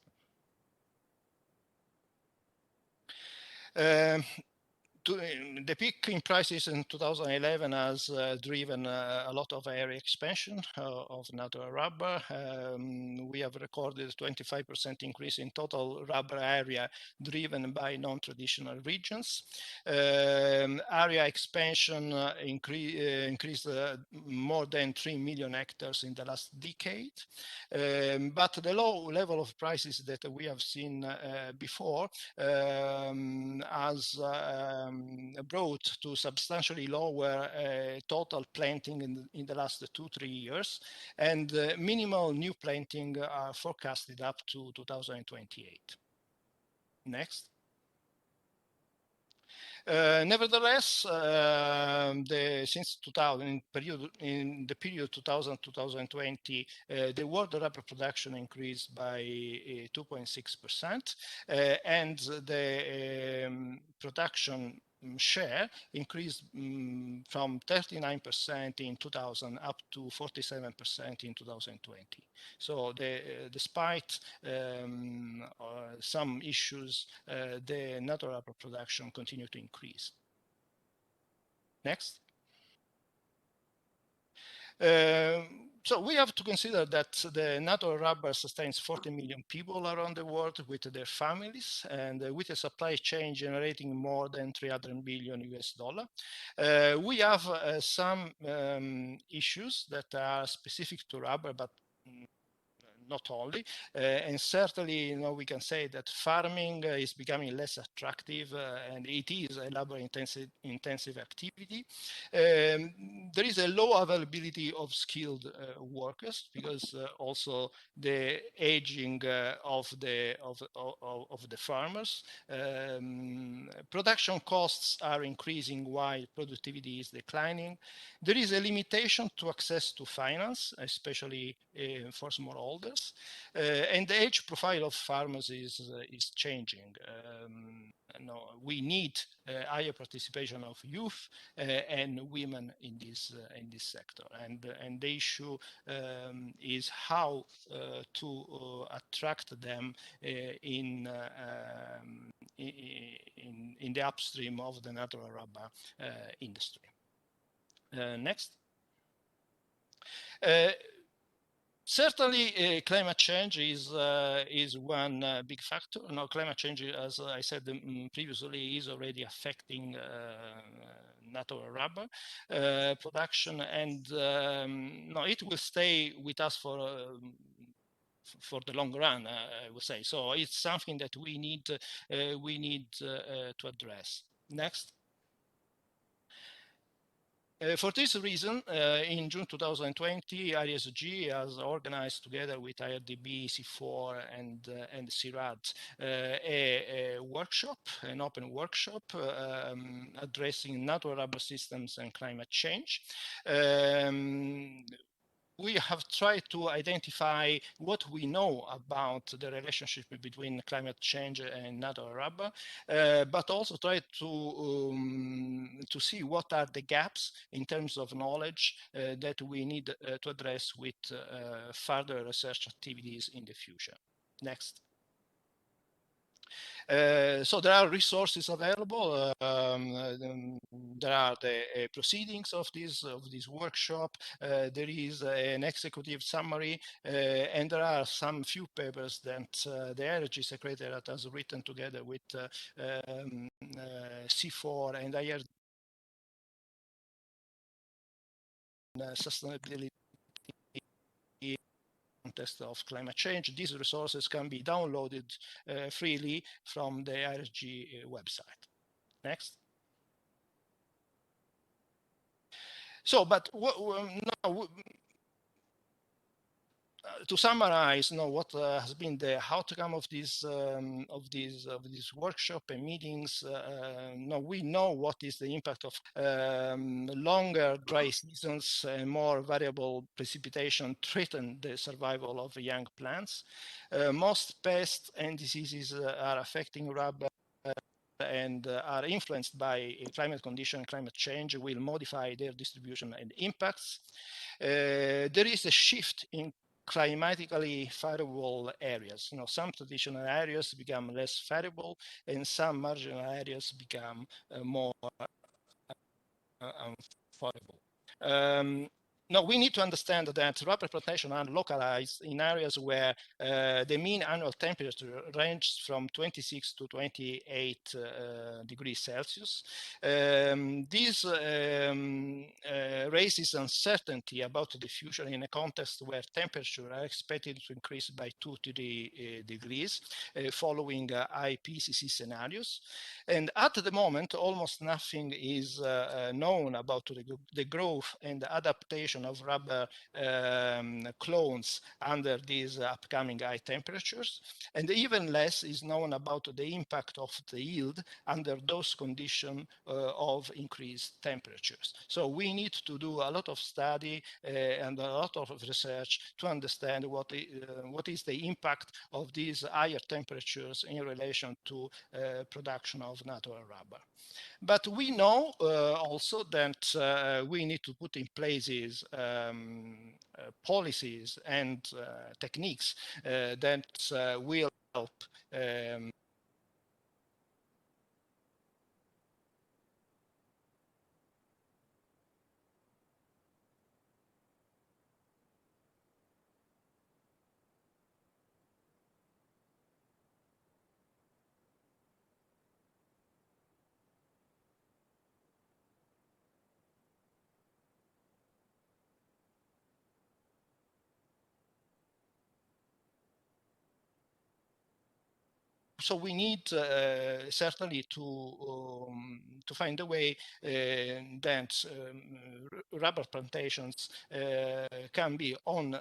The peak in prices in 2011 has driven a lot of area expansion of natural rubber. We have recorded a 25% increase in total rubber area driven by non-traditional regions. Area expansion increased more than 3 million hectares in the last decade. But the low level of prices that we have seen before has brought to substantially lower total planting in the last 2-3 years, and minimal new planting are forecasted up to 2028. Next. Nevertheless, since 2000, in the period 2000-2020, the world rubber production increased by 2.6%, and the production share increased from 39% in 2000 up to 47% in 2020. So despite some issues, the natural rubber production continued to increase. Next. So we have to consider that the natural rubber sustains 40 million people around the world with their families, and with a supply chain generating more than $300 billion US. We have some issues that are specific to rubber, but not only, and certainly, we can say that farming is becoming less attractive, and it is a labor-intensive activity. There is a low availability of skilled workers because also the aging of the farmers. Production costs are increasing while productivity is declining. There is a limitation to access to finance, especially for smallholders. And the age profile of farmers is changing. We need higher participation of youth and women in this sector, and the issue is how to attract them in the upstream of the natural rubber industry. Next. Certainly, climate change is one big factor. Now, climate change, as I said previously, is already affecting natural rubber production, and it will stay with us for the long run, I would say. So it's something that we need to address. Next. For this reason, in June 2020, IRSG has organized together with IRDB, C4, and CIRAD a workshop, an open workshop addressing natural rubber systems and climate change. We have tried to identify what we know about the relationship between climate change and natural rubber, but also try to see what are the gaps in terms of knowledge that we need to address with further research activities in the future. Next. So there are resources available. There are the proceedings of this workshop. There is an executive summary, and there are some few papers that the Energy Secretariat has written together with C4 and IRD sustainability context of climate change. These resources can be downloaded freely from the IRG website. Next. So, but now, to summarize, what has been the outcome of this workshop and meetings? We know what is the impact of longer dry seasons and more variable precipitation threaten the survival of young plants. Most pests and diseases are affecting rubber and are influenced by climate condition. Climate change will modify their distribution and impacts. There is a shift in climatically favorable areas. Some traditional areas become less favorable, and some marginal areas become more unfavorable. Now, we need to understand that rubber plantations are localized in areas where the mean annual temperature ranges from 26 to 28 degrees Celsius. This raises uncertainty about the future in a context where temperatures are expected to increase by 2 to 3 degrees following IPCC scenarios. And at the moment, almost nothing is known about the growth and the adaptation generation of rubber clones under these upcoming high temperatures. And even less is known about the impact of the yield under those conditions of increased temperatures. So we need to do a lot of study and a lot of research to understand what is the impact of these higher temperatures in relation to production of natural rubber. But we know also that we need to put in places policies and techniques that will help so we need certainly to find a way that rubber plantations can be on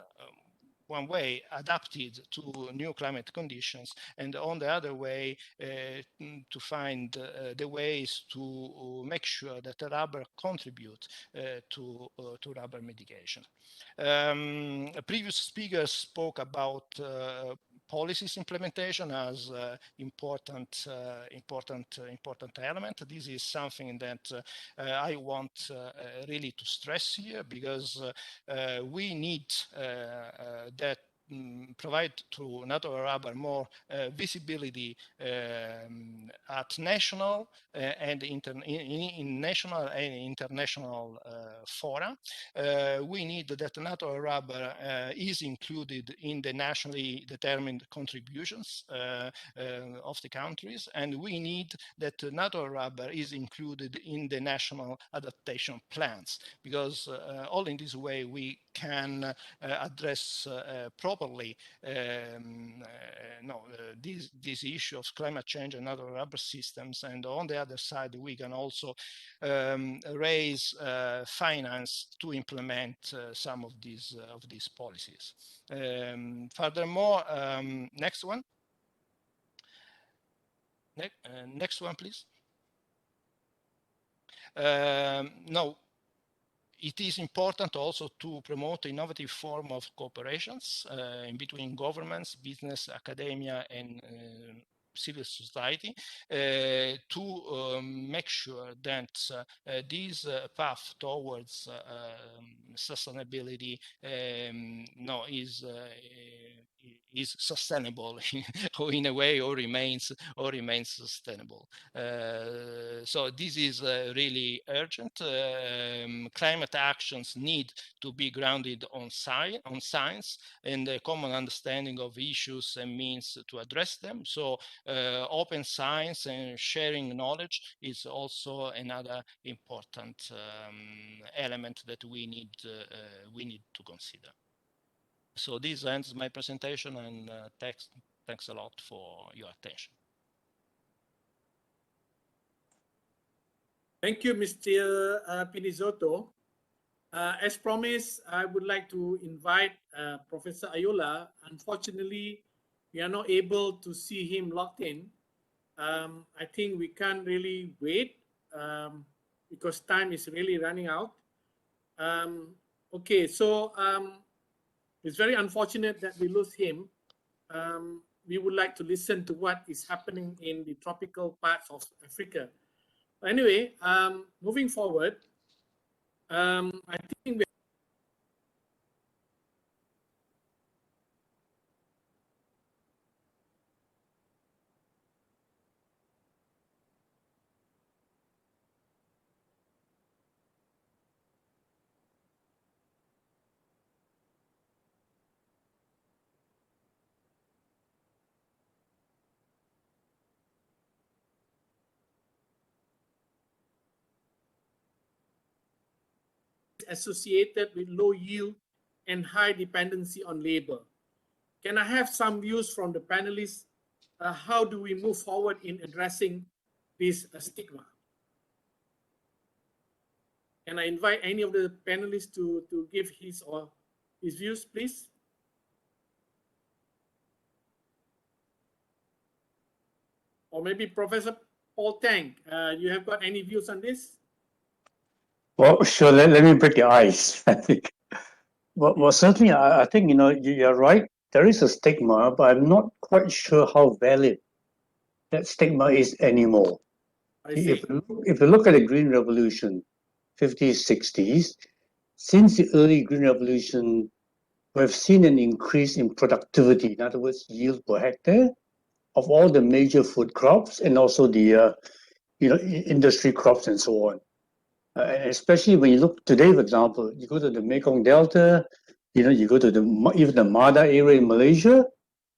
one way adapted to new climate conditions, and on the other way to find the ways to make sure that the rubber contribute to rubber mitigation. Previous speakers spoke about policies implementation as important element. This is something that I want really to stress here, because we need that provide to natural rubber more visibility at national and in national and international fora. We need that natural rubber is included in the nationally determined contributions of the countries, and we need that natural rubber is included in the national adaptation plans, because all in this way we can address properly this issue of climate change and natural rubber systems. And on the other side, we can also raise finance to implement some of these policies. Furthermore, next one. Next one, please. Now, it is important also to promote innovative form of cooperations in between governments, business, academia, and civil society to make sure that this path towards sustainability is sustainable or in a way or remains sustainable. So this is really urgent. Climate actions need to be grounded on science and a common understanding of issues and means to address them. So open science and sharing knowledge is also another important element that we need to consider. So this ends my presentation, and thanks a lot for your attention. Thank you, Mr. Pinizotto. As promised, I would like to invite Professor Ayola. Unfortunately, we are not able to see him logged in. I think we can't really wait because time is really running out. Okay, so it's very unfortunate that we lose him. We would like to listen to what is happening in the tropical parts of Africa. Anyway, moving forward, I think we associated with low yield and high dependency on labor. Can I have some views from the panelists? How do we move forward in addressing this stigma? Can I invite any of the panelists to give his or his views, please? Or maybe Professor Paul Tang, you have got any views on this? Well, sure. Let me break the ice. I think. Well, certainly, I think you're right. There is a stigma, but I'm not quite sure how valid that stigma is anymore. I see. If you look at the Green Revolution, 50s, 60s, since the early Green Revolution, we've seen an increase in productivity. In other words, yield per hectare of all the major food crops and also the industry crops and so on. Especially when you look today, for example, you go to the Mekong Delta, you go to even the Mada area in Malaysia,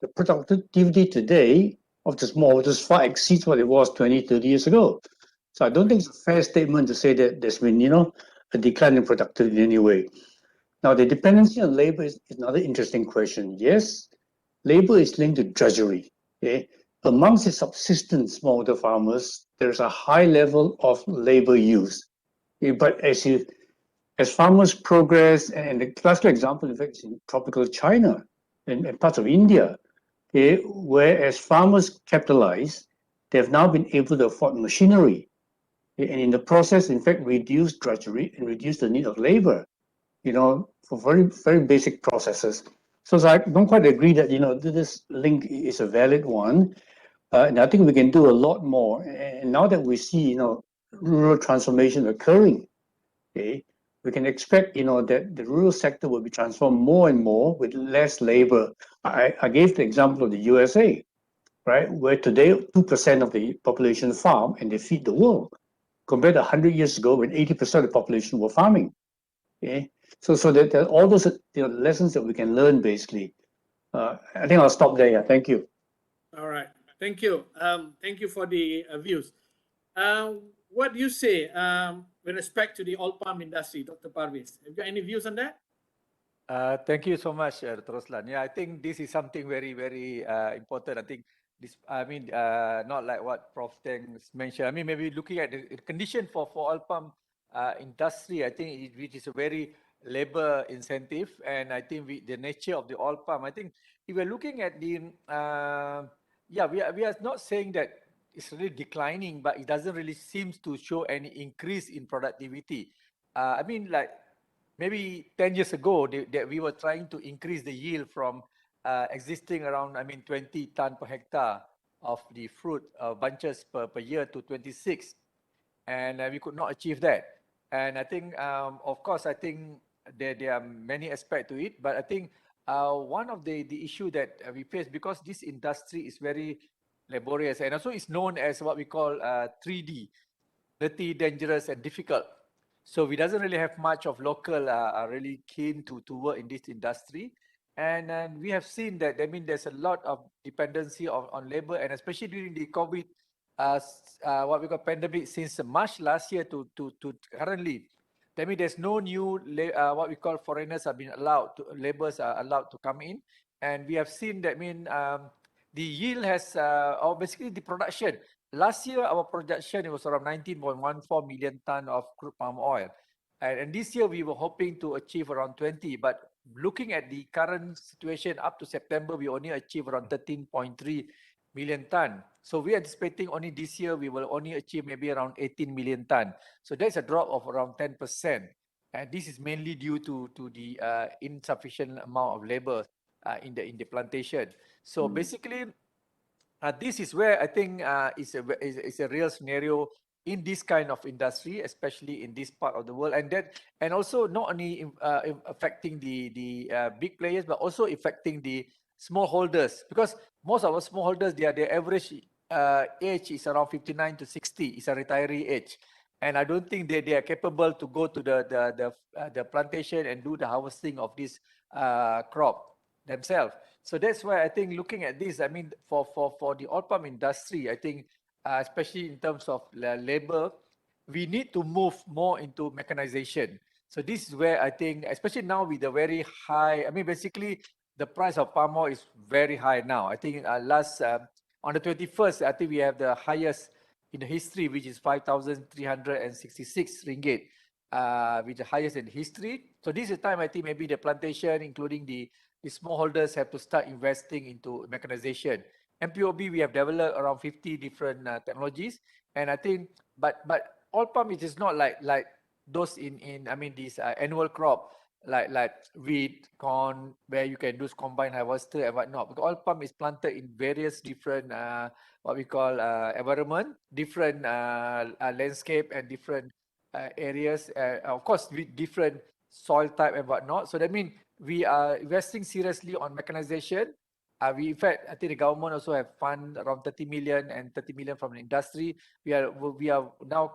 the productivity today of the smallholders far exceeds what it was 20, 30 years ago. So I don't think it's a fair statement to say that there's been, a decline in productivity in any way. Now, the dependency on labor is another interesting question. Yes, labor is linked to drudgery. Okay? Amongst the subsistence smallholder farmers, there's a high level of labor use. But as farmers progress, and the classical example, in fact, is in tropical China and parts of India, where as farmers capitalize, they've now been able to afford machinery, and in the process, in fact, reduce drudgery and reduce the need of labor, for very, very basic processes. So I don't quite agree that, this link is a valid one. And I think we can do a lot more. And now that we see, rural transformation occurring, okay, we can expect, that the rural sector will be transformed more and more with less labor. I gave the example of the USA, right, where today 2% of the population farm and they feed the world, compared to 100 years ago when 80% of the population were farming. Okay, so that there are all those lessons that we can learn basically. I think I'll stop there. Yeah, thank you. All right, thank you. Thank you for the views. What do you say with respect to the oil palm industry, Dr. Parviz? Have you got any views on that? Thank you so much, Dr. Roslan. Yeah, I think this is something very, very important. I think this, not like what Prof. Teng mentioned. I mean, maybe looking at the condition for oil palm industry, I think which is a very labor incentive, and I think the nature of the oil palm. I think if we're looking at the, we are not saying that it's really declining, but it doesn't really seem to show any increase in productivity. I mean, like, maybe 10 years ago, that we were trying to increase the yield from existing around, 20 ton per hectare of the fruit bunches per year to 26. And we could not achieve that. And I think, of course, I think there are many aspects to it. But I think one of the issue that we face, because this industry is very laborious and also it's known as what we call 3D, dirty, dangerous, and difficult. So we doesn't really have much of local are really keen to work in this industry. And we have seen that, I mean, there's a lot of dependency on labor, and especially during the COVID, what we call pandemic, since March last year to currently. That means there's no new, what we call foreigners have been allowed to, laborers are allowed to come in. And we have seen that, the yield has, or basically the production. Last year, our production, it was around 19.14 million ton of crude palm oil. And this year, we were hoping to achieve around 20. But looking at the current situation, up to September, we only achieved around 13.3 million ton. So we are anticipating only this year, we will only achieve maybe around 18 million ton. So that's a drop of around 10%. And this is mainly due to the insufficient amount of labor in the plantation. So basically, this is where I think is a real scenario in this kind of industry, especially in this part of the world, and also not only affecting the big players, but also affecting the smallholders, because most of our smallholders, their average age is around 59 to 60. It's a retiree age, and I don't think they are capable to go to the plantation and do the harvesting of this crop themselves. So that's why I think looking at this, I mean, for the oil palm industry, I think, especially in terms of labor, we need to move more into mechanization. So this is where I think, especially now with the very high, I mean, basically the price of palm oil is very high now. I think on the 21st, I think we have the highest in the history, which is 5,366 ringgit with the highest in history. So this is the time I think maybe the plantation, including the smallholders, have to start investing into mechanization. MPOB, we have developed around 50 different technologies, and I think, but oil palm, it is not like those in I mean these annual crop like wheat, corn, where you can do combine harvester and whatnot. Because oil palm is planted in various different what we call environment, different landscape and different areas, of course with different soil type and whatnot. So that means we are investing seriously on mechanization. We, in fact, I think the government also have fund around 30 million and 30 million from the industry. We are now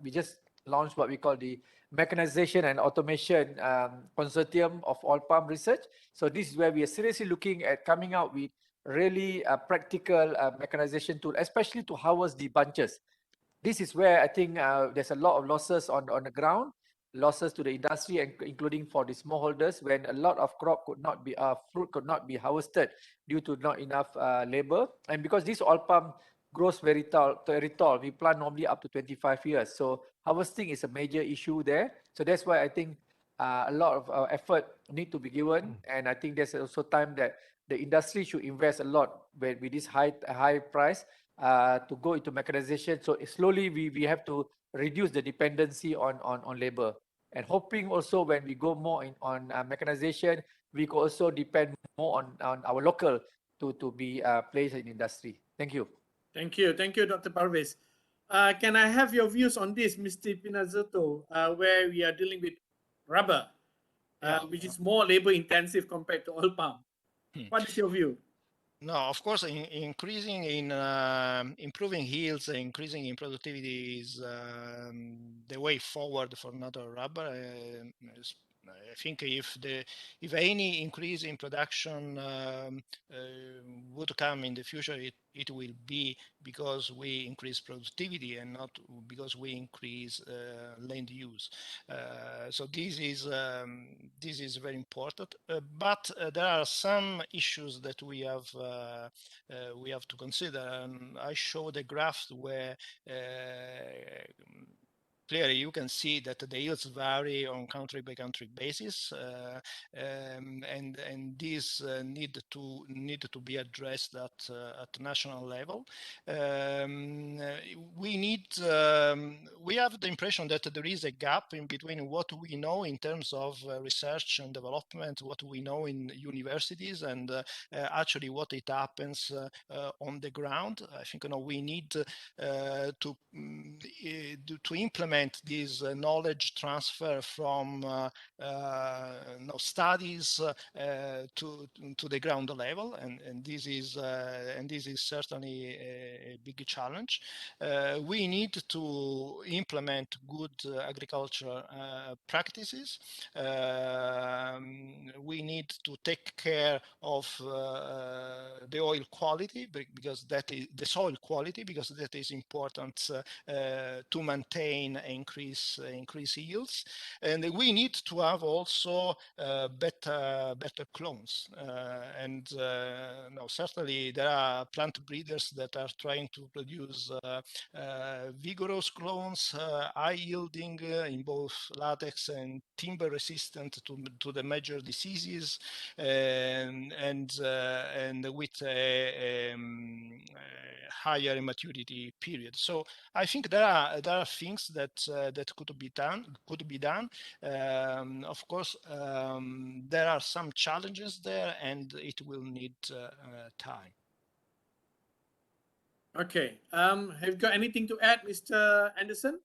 we just launched what we call the mechanization and automation consortium of oil palm research. So this is where we are seriously looking at coming out with really practical mechanization tool, especially to harvest the bunches. This is where I think there's a lot of losses on the ground, losses to the industry, and including for the smallholders, when a lot of crop could not be fruit could not be harvested due to not enough labor. And because this oil palm grows very tall, we plant normally up to 25 years. So harvesting is a major issue there. So that's why I think a lot of effort need to be given, and I think there's also time that the industry should invest a lot with this high price to go into mechanization. So slowly we have to reduce the dependency on labor, and hoping also when we go more on mechanization, we could also depend more on our local to be placed in industry. Thank you. Thank you, Dr. Parvez. Can I have your views on this, Mr. Pinazzoto, where we are dealing with rubber, which is more labor intensive compared to oil palm? What is your view? No, of course, increasing in improving yields, increasing in productivity is the way forward for natural rubber. I think if any increase in production would come in the future, it will be because we increase productivity and not because we increase land use. So this is very important. But there are some issues that we have to consider. And I showed a graph where clearly you can see that the yields vary on country by country basis, and these need to be addressed at national level. We have the impression that there is a gap in between what we know in terms of research and development, what we know in universities, and actually what it happens on the ground. I think we need to implement this knowledge transfer from studies to the ground level, and this is certainly a big challenge. We need to implement good agriculture practices. We need to take care of the oil quality, because that is the soil quality, because that is important to maintain increase yields. And we need to have also better clones. Certainly there are plant breeders that are trying to produce vigorous clones, high yielding in both latex and timber resistant to the major diseases, and with a higher maturity period. So I think there are things that could be done. Of course, there are some challenges there, and it will need time. Okay. Have you got anything to add, Mr. Anderson?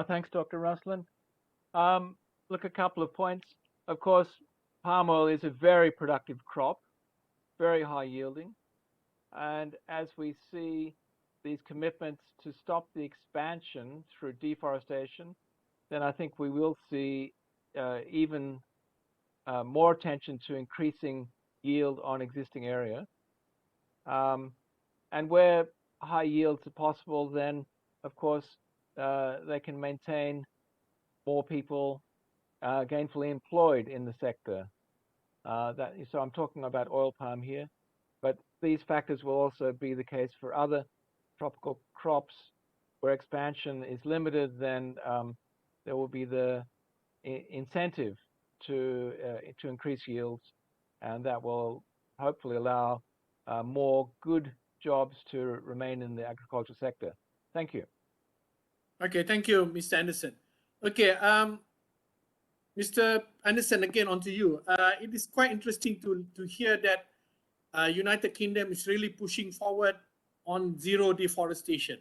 Thanks, Dr. Ruslan. Look, a couple of points. Of course, palm oil is a very productive crop, very high yielding. And as we see these commitments to stop the expansion through deforestation, then I think we will see even more attention to increasing yield on existing area. And where high yields are possible, then of course they can maintain more people gainfully employed in the sector. So I'm talking about oil palm here, but these factors will also be the case for other tropical crops where expansion is limited, then there will be the incentive to increase yields, and that will hopefully allow more good jobs to remain in the agriculture sector. Thank you. Okay, thank you, Mr. Anderson. Okay, Mr. Anderson, again, on to you. It is quite interesting to hear that United Kingdom is really pushing forward on zero deforestation.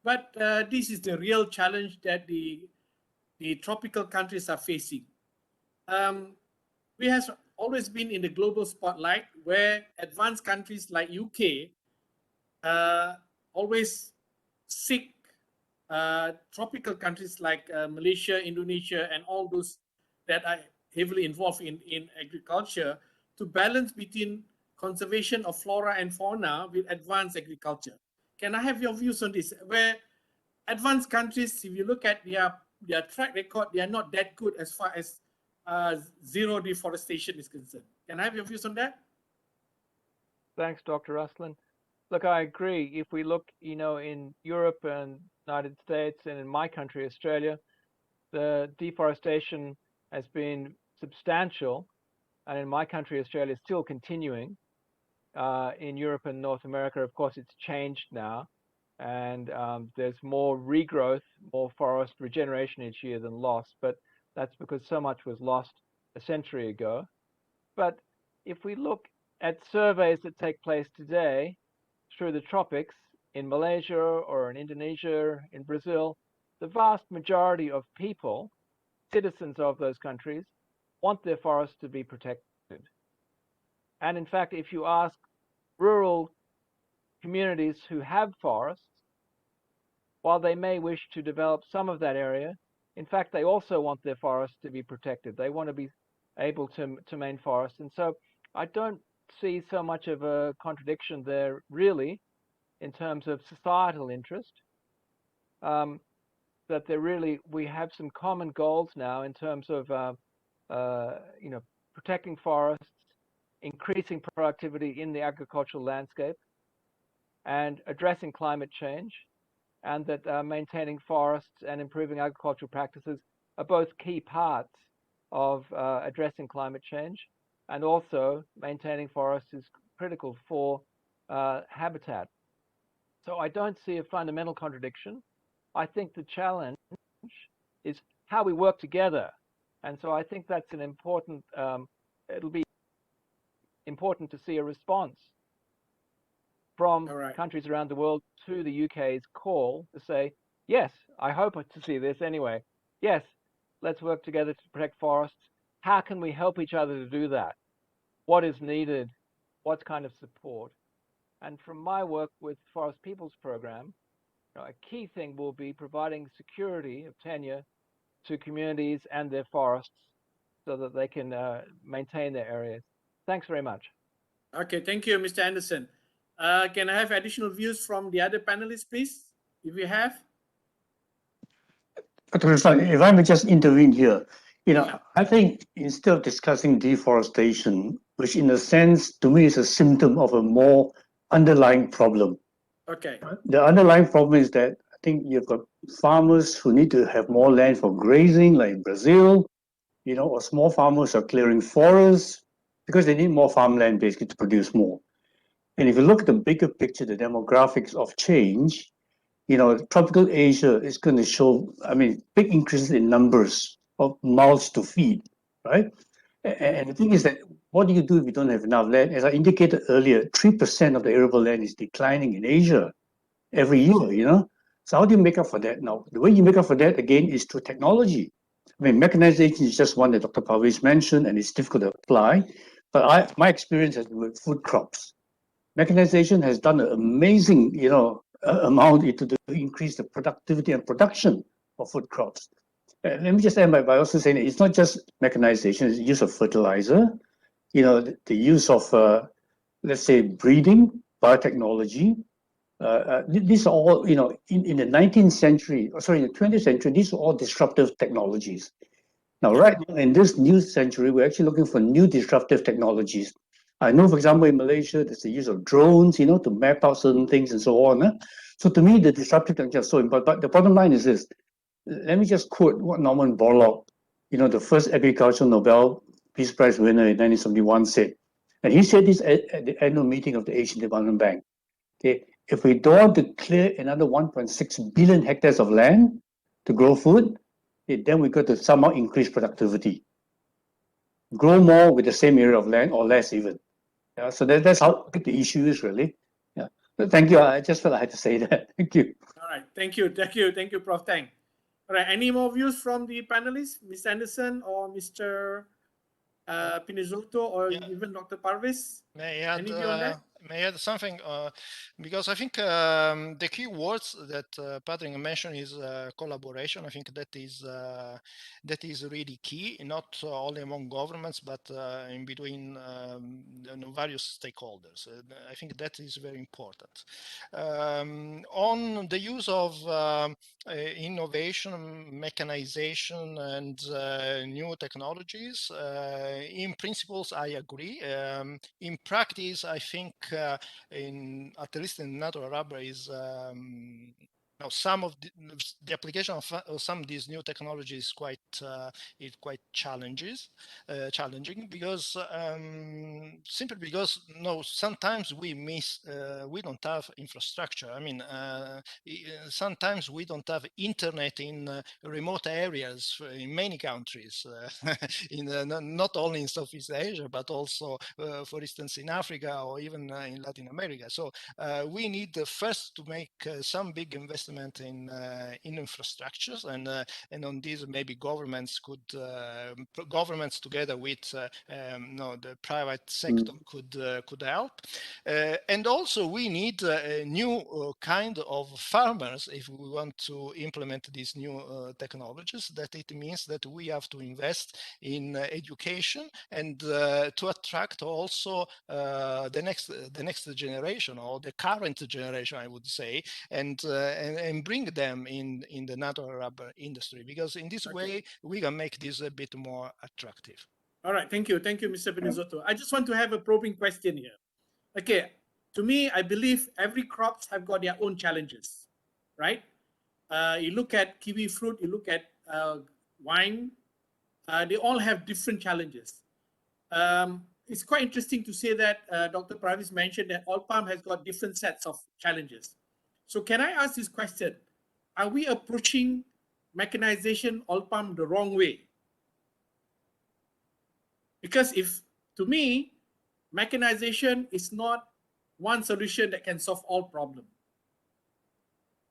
But this is the real challenge that the tropical countries are facing. We have always been in the global spotlight where advanced countries like UK always seek tropical countries like Malaysia, Indonesia, and all those that are heavily involved in agriculture to balance between conservation of flora and fauna with advanced agriculture. Can I have your views on this? Where advanced countries, if you look at their track record, they are not that good as far as zero deforestation is concerned. Can I have your views on that? Thanks, Dr. Ruslan. Look, I agree. If we look, in Europe and United States and in my country, Australia, the deforestation has been substantial. And in my country, Australia, is still continuing. In Europe and North America, of course, it's changed now. And there's more regrowth, more forest regeneration each year than loss. But that's because so much was lost a century ago. But if we look at surveys that take place today through the tropics in Malaysia or in Indonesia, in Brazil, the vast majority of people, citizens of those countries, want their forests to be protected. And in fact, if you ask rural communities who have forests, while they may wish to develop some of that area, in fact, they also want their forests to be protected. They want to be able to maintain forests. And so I don't see so much of a contradiction there, really, in terms of societal interest. That we have some common goals now in terms of, protecting forests, increasing productivity in the agricultural landscape, and addressing climate change, and that maintaining forests and improving agricultural practices are both key parts of addressing climate change, and also maintaining forests is critical for habitat. So I don't see a fundamental contradiction. I think the challenge is how we work together. And so I think that's an important, it'll be important to see a response from countries around the world to the UK's call to say, yes, I hope to see this anyway. Yes, let's work together to protect forests. How can we help each other to do that? What is needed? What kind of support? And from my work with Forest Peoples Program, a key thing will be providing security of tenure to communities and their forests so that they can maintain their areas. Thanks very much. Okay, thank you, Mr. Anderson. Can I have additional views from the other panelists, please, if you have? Dr. Ruslan, if I may just intervene here, I think instead of discussing deforestation, which in a sense to me is a symptom of a more underlying problem. Okay. The underlying problem is that I think you've got farmers who need to have more land for grazing, like in Brazil, or small farmers are clearing forests because they need more farmland basically to produce more. And if you look at the bigger picture, the demographics of change, tropical Asia is going to show, big increases in numbers of mouths to feed, right? And the thing is that what do you do if you don't have enough land? As I indicated earlier, 3% of the arable land is declining in Asia every year, So how do you make up for that? Now, the way you make up for that, again, is through technology. Mechanization is just one that Dr. Parvez mentioned, and it's difficult to apply. But my experience has been with food crops. Mechanization has done an amazing, amount to increase the productivity and production of food crops. Let me just end by also saying it's not just mechanization, it's the use of fertilizer, the use of, let's say, breeding, biotechnology. These are all, in the 19th century, in the 20th century, these are all disruptive technologies. Now, right now, in this new century, we're actually looking for new disruptive technologies. I know, for example, in Malaysia, there's the use of drones, to map out certain things and so on. So to me, the disruptive nature is so important. But the bottom line is this. Let me just quote what Norman Borlaug, the first agricultural Nobel Peace Prize winner in 1971 said. And he said this at the annual meeting of the Asian Development Bank. Okay, if we don't want to clear another 1.6 billion hectares of land to grow food, then we got to somehow increase productivity. Grow more with the same area of land or less even. Yeah, so that's how big the issue is really. Yeah. But thank you. I just felt I had to say that. Thank you. All right. Thank you, Prof. Tang. All right. Any more views from the panelists, Ms. Anderson or Mr. Pinizotto or even Dr. Parvis? May I add, Any view on that? may I add something? Because I think the key words that Patrick mentioned is collaboration. I think that is really key, not only among governments, but in between various stakeholders. I think that is very important. On the use of innovation, mechanization, and new technologies, in principles, I agree. In practice, I think at least in natural rubber is now some of the application of some of these new technologies is quite challenging because simply because sometimes we don't have infrastructure. I mean, sometimes we don't have internet in remote areas in many countries, not only in Southeast Asia, but also, for instance, in Africa or even in Latin America. So we need first to make some big investment in infrastructures, and on these maybe governments together with the private sector could help, and also we need a new kind of farmers if we want to implement these new technologies. That it means that we have to invest in education and to attract also the next generation or the current generation, I would say, and bring them in the natural rubber industry, because in this way we can make this a bit more attractive. All right, thank you, Mr. Pinizotto. I just want to have a probing question here. Okay, to me, I believe every crops have got their own challenges, right? You look at kiwi fruit, you look at wine, they all have different challenges. It's quite interesting to say that Dr. Parvis mentioned that all palm has got different sets of challenges. So can I ask this question? Are we approaching mechanization all palm the wrong way? Because to me, mechanization is not one solution that can solve all problems.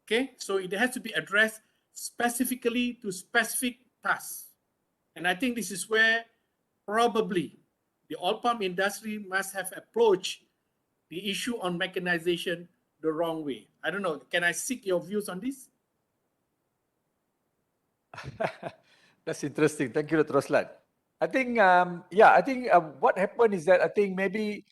Okay, so it has to be addressed specifically to specific tasks. And I think this is where probably the oil palm industry must have approached the issue on mechanization the wrong way. I don't know. Can I seek your views on this? That's interesting. Thank you, Dr. Roslan. I think, what happened is that I think maybe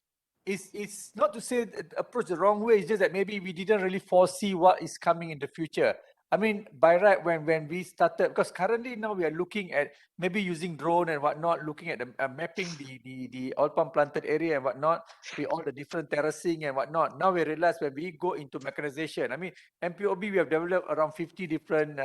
it's not to say approach the wrong way. It's just that maybe we didn't really foresee what is coming in the future. I mean, by right, when we started, because currently now we are looking at maybe using drone and whatnot, looking at the mapping the oil palm planted area and whatnot, with all the different terracing and whatnot. Now we realize when we go into mechanization, I mean, MPOB, we have developed around 50 different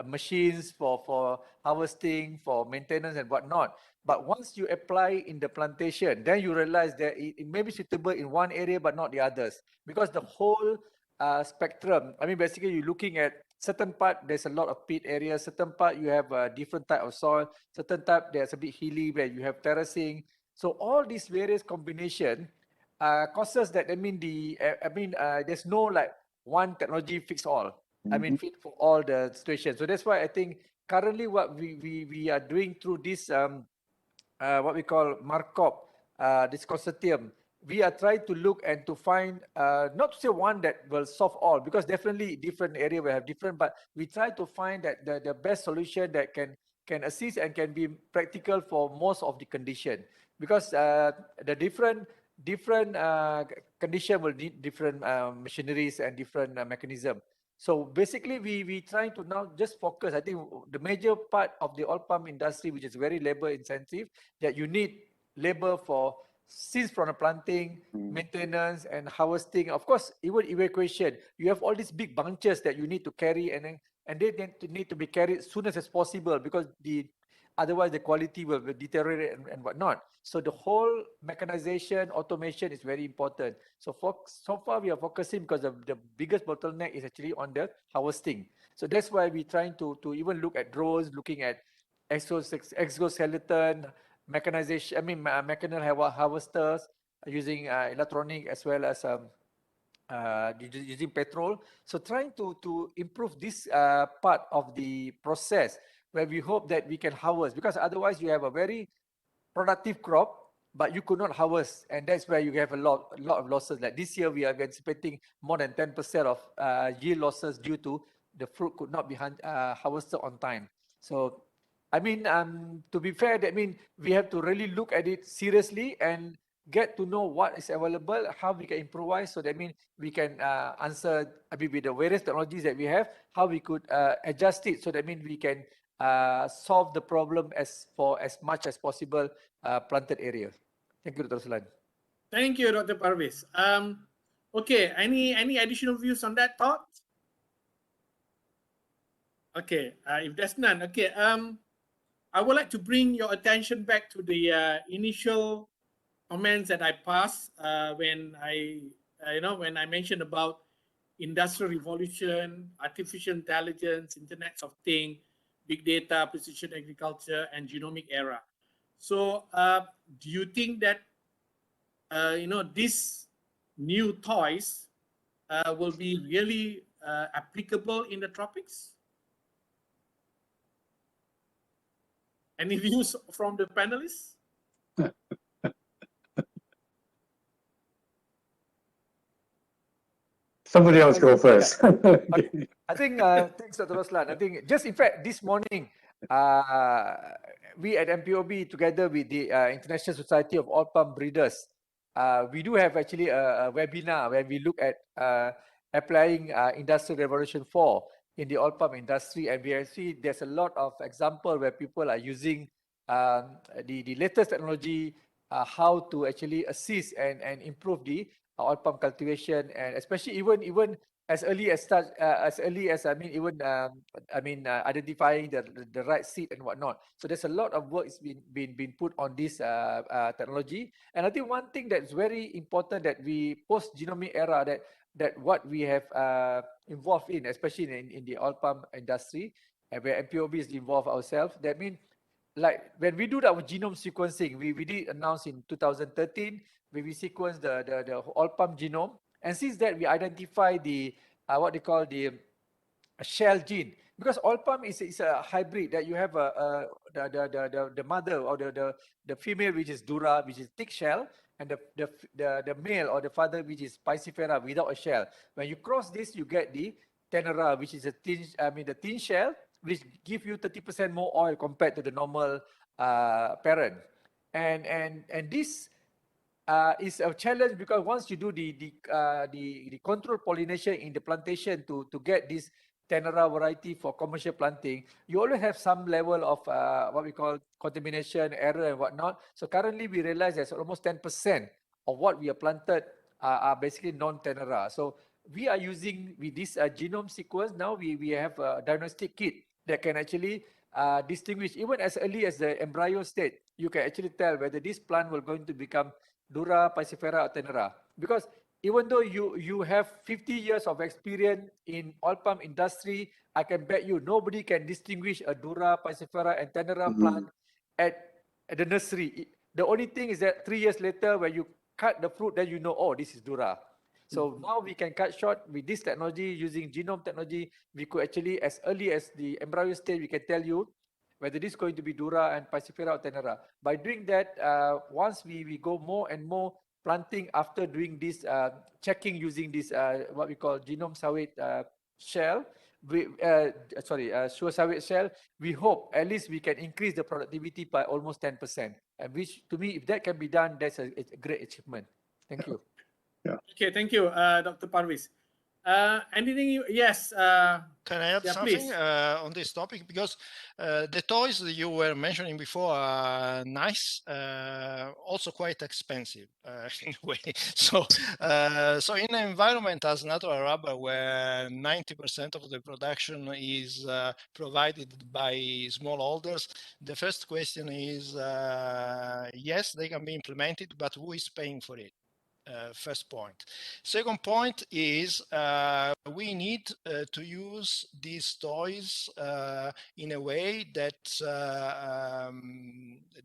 machines for harvesting, for maintenance and whatnot. But once you apply in the plantation, then you realize that it may be suitable in one area but not the others, because the whole spectrum, I mean, basically you're looking at certain part, there's a lot of peat areas, certain part you have a different type of soil, certain type there's a bit hilly where you have terracing. So all these various combination causes that, there's no like one technology fix all. I mean, fit for all the situations. So that's why I think currently what we are doing through this what we call MARCOP, this consortium, we are trying to look and to find, not to say one that will solve all, because definitely different area will have different, but we try to find that the best solution that can assist and can be practical for most of the condition, because the different condition will need different machineries and different mechanism. So basically, we trying to now just focus. I think the major part of the oil palm industry, which is very labor intensive, that you need labor for since from the planting, maintenance, and harvesting, of course, even evacuation, you have all these big bunches that you need to carry, and they need to be carried as soon as possible, because otherwise the quality will deteriorate and whatnot. So the whole mechanization, automation is very important. So far we are focusing, because the biggest bottleneck is actually on the harvesting. So that's why we're trying to even look at drones, looking at exoskeleton, mechanization, mechanical harvesters, using electronic as well as using petrol. So trying to improve this part of the process, where we hope that we can harvest, because otherwise you have a very productive crop, but you could not harvest, and that's where you have a lot of losses. Like this year, we are anticipating more than 10% of yield losses due to the fruit could not be harvested on time. So, to be fair, that means we have to really look at it seriously and get to know what is available, how we can improvise. So that means we can answer, with the various technologies that we have, how we could adjust it. So that means we can solve the problem for as much as possible planted area. Thank you, Dr. Ruslan. Thank you, Dr. Parvez. Okay, any additional views on that thought? Okay, if there's none, okay. I would like to bring your attention back to the initial comments that I passed when I mentioned about industrial revolution, artificial intelligence, Internet of Things, big data, precision agriculture, and genomic era. So, do you think that these new toys will be really applicable in the tropics? Any views from the panelists? Somebody else go first. Okay. I think, thanks, Dr. Ruslan. I think just in fact, this morning, we at MPOB, together with the International Society of Oil Palm Breeders, we do have actually a webinar where we look at applying Industrial Revolution 4 in the oil palm industry, and we see there's a lot of example where people are using the latest technology, how to actually assist and improve the oil palm cultivation, and especially even as early as identifying the right seed and whatnot. So there's a lot of work is been put on this technology. And I think one thing that's very important, that we post genomic era, that what we have involved in, especially in the oil palm industry, and where MPOB is involved ourselves. That means, like when we do our genome sequencing, we did announce in 2013, where we sequenced the oil palm genome, and since that we identify the what they call the shell gene, because oil palm is a hybrid, that you have the mother or the female, which is dura, which is thick shell, and the male or the father, which is piscifera, without a shell. When you cross this, you get the tenera, which is the thin shell, which give you 30% more oil compared to the normal parent. And this is a challenge, because once you do the controlled pollination in the plantation to get this tenera variety for commercial planting, you always have some level of what we call contamination, error, and whatnot. So currently we realize there's almost 10% of what we have planted are basically non-tenera. So we are using, with this genome sequence, now we have a diagnostic kit that can actually distinguish, even as early as the embryo state, you can actually tell whether this plant will going to become dura, piscifera, or tenera. Because even though you have 50 years of experience in oil palm industry, I can bet you nobody can distinguish a dura, piscifera, and tenera plant at the nursery. The only thing is that 3 years later, when you cut the fruit, then you know, oh, this is dura. So now we can cut short with this technology, using genome technology. We could actually, as early as the embryo stage, we can tell you whether this is going to be dura and piscifera or tenera. By doing that, once we go more and more planting after doing this checking using this what we call genome sawit shell, sure sawit shell, we hope at least we can increase the productivity by almost 10%. And which, to me, if that can be done, that's a great achievement. Thank you. Yeah. Okay, thank you, Dr. Parvez. Anything you, yes. Can I add Yeah, something please. on this topic? Because the toys that you were mentioning before are nice, also quite expensive in a way. So, so in an environment as natural rubber, where 90% of the production is provided by smallholders, the first question is, yes, they can be implemented, but who is paying for it? First point. Second point is we need to use these toys in a way that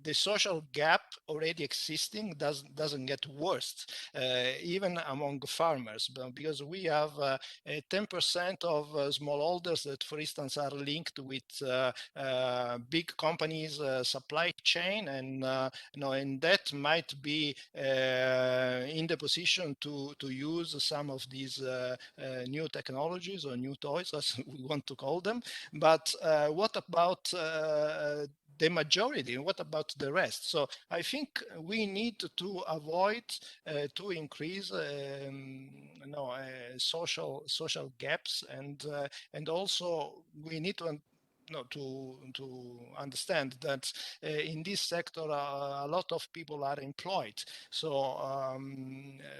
the social gap already existing doesn't get worse, even among farmers, because we have 10% of smallholders that, for instance, are linked with big companies' supply chain, and and that might be in the position to use some of these new technologies or new toys, as we want to call them. But what about the majority? What about the rest? So I think we need to avoid to increase social gaps, and also we need to to understand that in this sector a lot of people are employed. So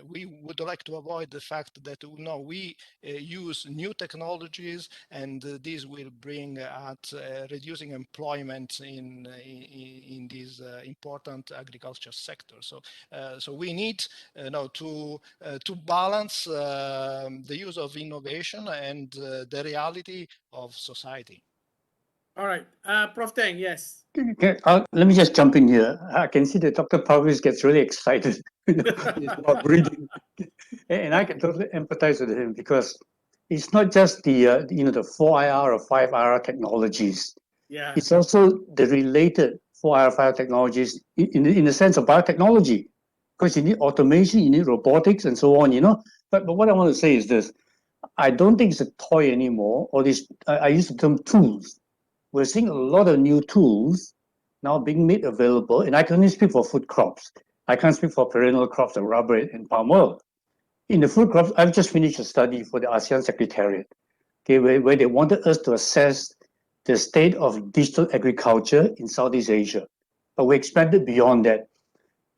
we would like to avoid the fact that we use new technologies, and this will bring at reducing employment in this important agriculture sector. So so we need to balance the use of innovation and the reality of society. All right. Prof. Tang, yes. Let me just jump in here. I can see that Dr. Parvis gets really excited about breeding, and I can totally empathize with him, because it's not just the 4IR or 5IR technologies. Yeah. It's also the related 4IR 5 technologies in the sense of biotechnology, because you need automation, you need robotics, and so on. But what I want to say is this: I don't think it's a toy anymore. Or this, I use the term tools. We're seeing a lot of new tools now being made available, and I can only speak for food crops. I can't speak for perennial crops like rubber and palm oil. In the food crops, I've just finished a study for the ASEAN Secretariat, okay, where they wanted us to assess the state of digital agriculture in Southeast Asia. But we expanded beyond that.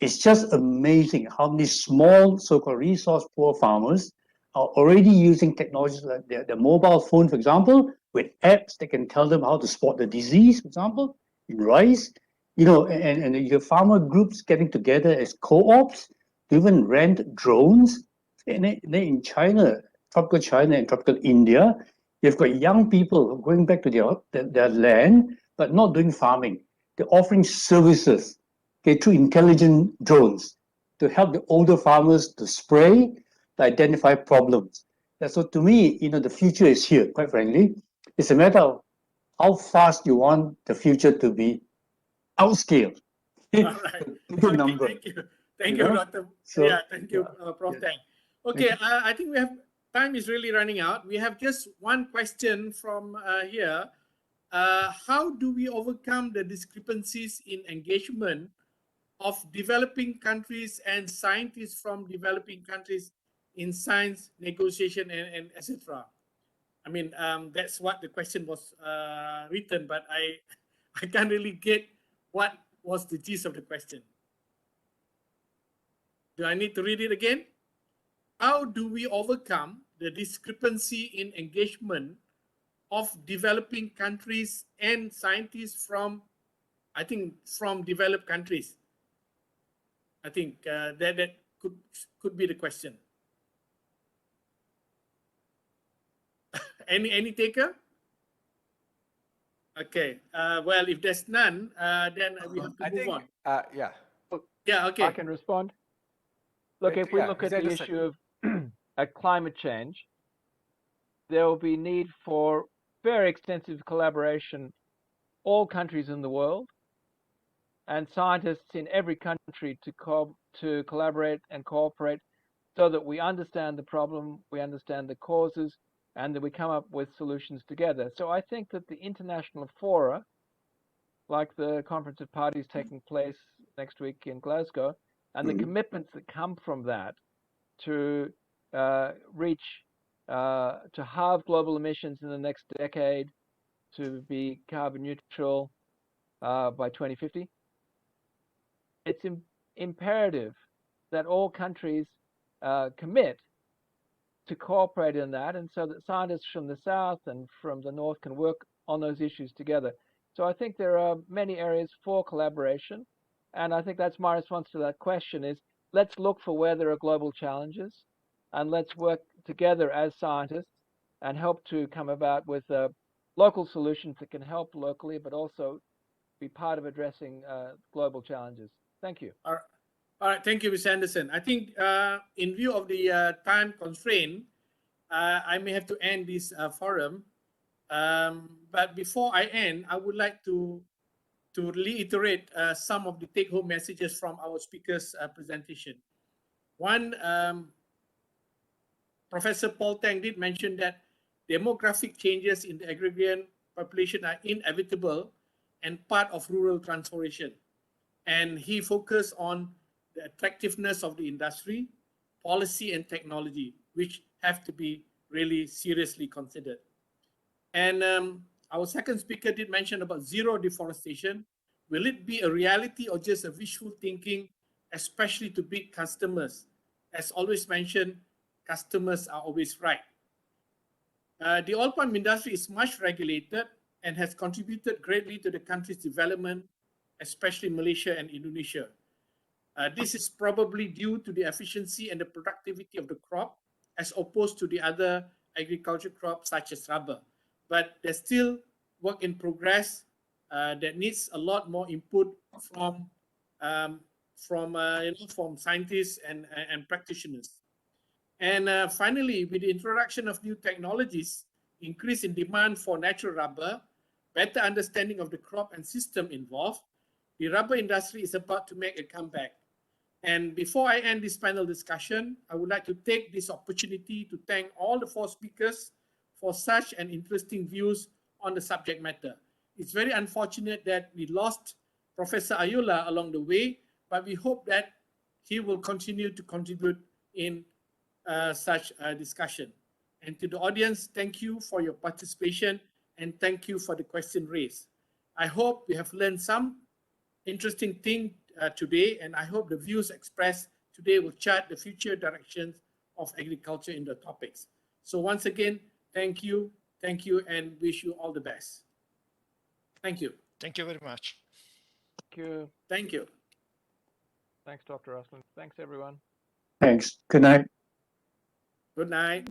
It's just amazing how many small, so-called resource-poor farmers are already using technologies like their mobile phone, for example, with apps that can tell them how to spot the disease, for example, in rice. And your farmer groups getting together as co-ops to even rent drones. And then in China, tropical China and tropical India, you've got young people going back to their land, but not doing farming. They're offering services, okay, through intelligent drones to help the older farmers to spray, to identify problems. And so to me, the future is here, quite frankly. It's a matter of how fast you want the future to be outscaled. All right. Bigger Okay, number. thank you. Thank you, Dr. So, yeah, thank you, Prof. yes. Tang. Okay, I think we have time is really running out. We have just one question from here. How do we overcome the discrepancies in engagement of developing countries and scientists from developing countries in science negotiation and etc.? I mean, that's what the question was written, but I can't really get what was the gist of the question. Do I need to read it again? How do we overcome the discrepancy in engagement of developing countries and scientists from, I think, from developed countries? I think that could be the question. Any taker? Okay. Well, if there's none, then we have to move on. Yeah. Yeah. Okay. I can respond. Look, if we look at the issue of climate change, there will be need for very extensive collaboration, all countries in the world, and scientists in every country to collaborate and cooperate, so that we understand the problem, we understand the causes, and that we come up with solutions together. So I think that the international fora, like the Conference of Parties taking place next week in Glasgow, and the commitments that come from that to reach to halve global emissions in the next decade, to be carbon neutral by 2050. It's imperative that all countries commit to cooperate in that, and so that scientists from the south and from the north can work on those issues together. So I think there are many areas for collaboration, and I think that's my response to that question is, let's look for where there are global challenges, and let's work together as scientists and help to come about with local solutions that can help locally, but also be part of addressing global challenges. Thank you. All right. Thank you, Mr. Anderson. I think in view of the time constraint, I may have to end this forum. But before I end, I would like to reiterate some of the take-home messages from our speakers' presentation. One, Professor Paul Tang did mention that demographic changes in the agrarian population are inevitable and part of rural transformation. And he focused on the attractiveness of the industry, policy, and technology, which have to be really seriously considered. And our second speaker did mention about zero deforestation. Will it be a reality or just a wishful thinking, especially to big customers? As always mentioned, customers are always right. The oil palm industry is much regulated and has contributed greatly to the country's development, especially Malaysia and Indonesia. This is probably due to the efficiency and the productivity of the crop as opposed to the other agriculture crops such as rubber. But there's still work in progress that needs a lot more input from scientists and practitioners. And finally, with the introduction of new technologies, increase in demand for natural rubber, better understanding of the crop and system involved, the rubber industry is about to make a comeback. And before I end this panel discussion, I would like to take this opportunity to thank all the four speakers for such an interesting views on the subject matter. It's very unfortunate that we lost Professor Ayula along the way, but we hope that he will continue to contribute in such a discussion. And to the audience, thank you for your participation and thank you for the question raised. I hope we have learned some interesting thing today, and I hope the views expressed today will chart the future directions of agriculture in the topics. So once again, thank you, and wish you all the best. Thank you. Thank you very much. Thank you. Thank you. Thanks, Dr. Ruslan. Thanks, everyone. Thanks. Good night. Good night.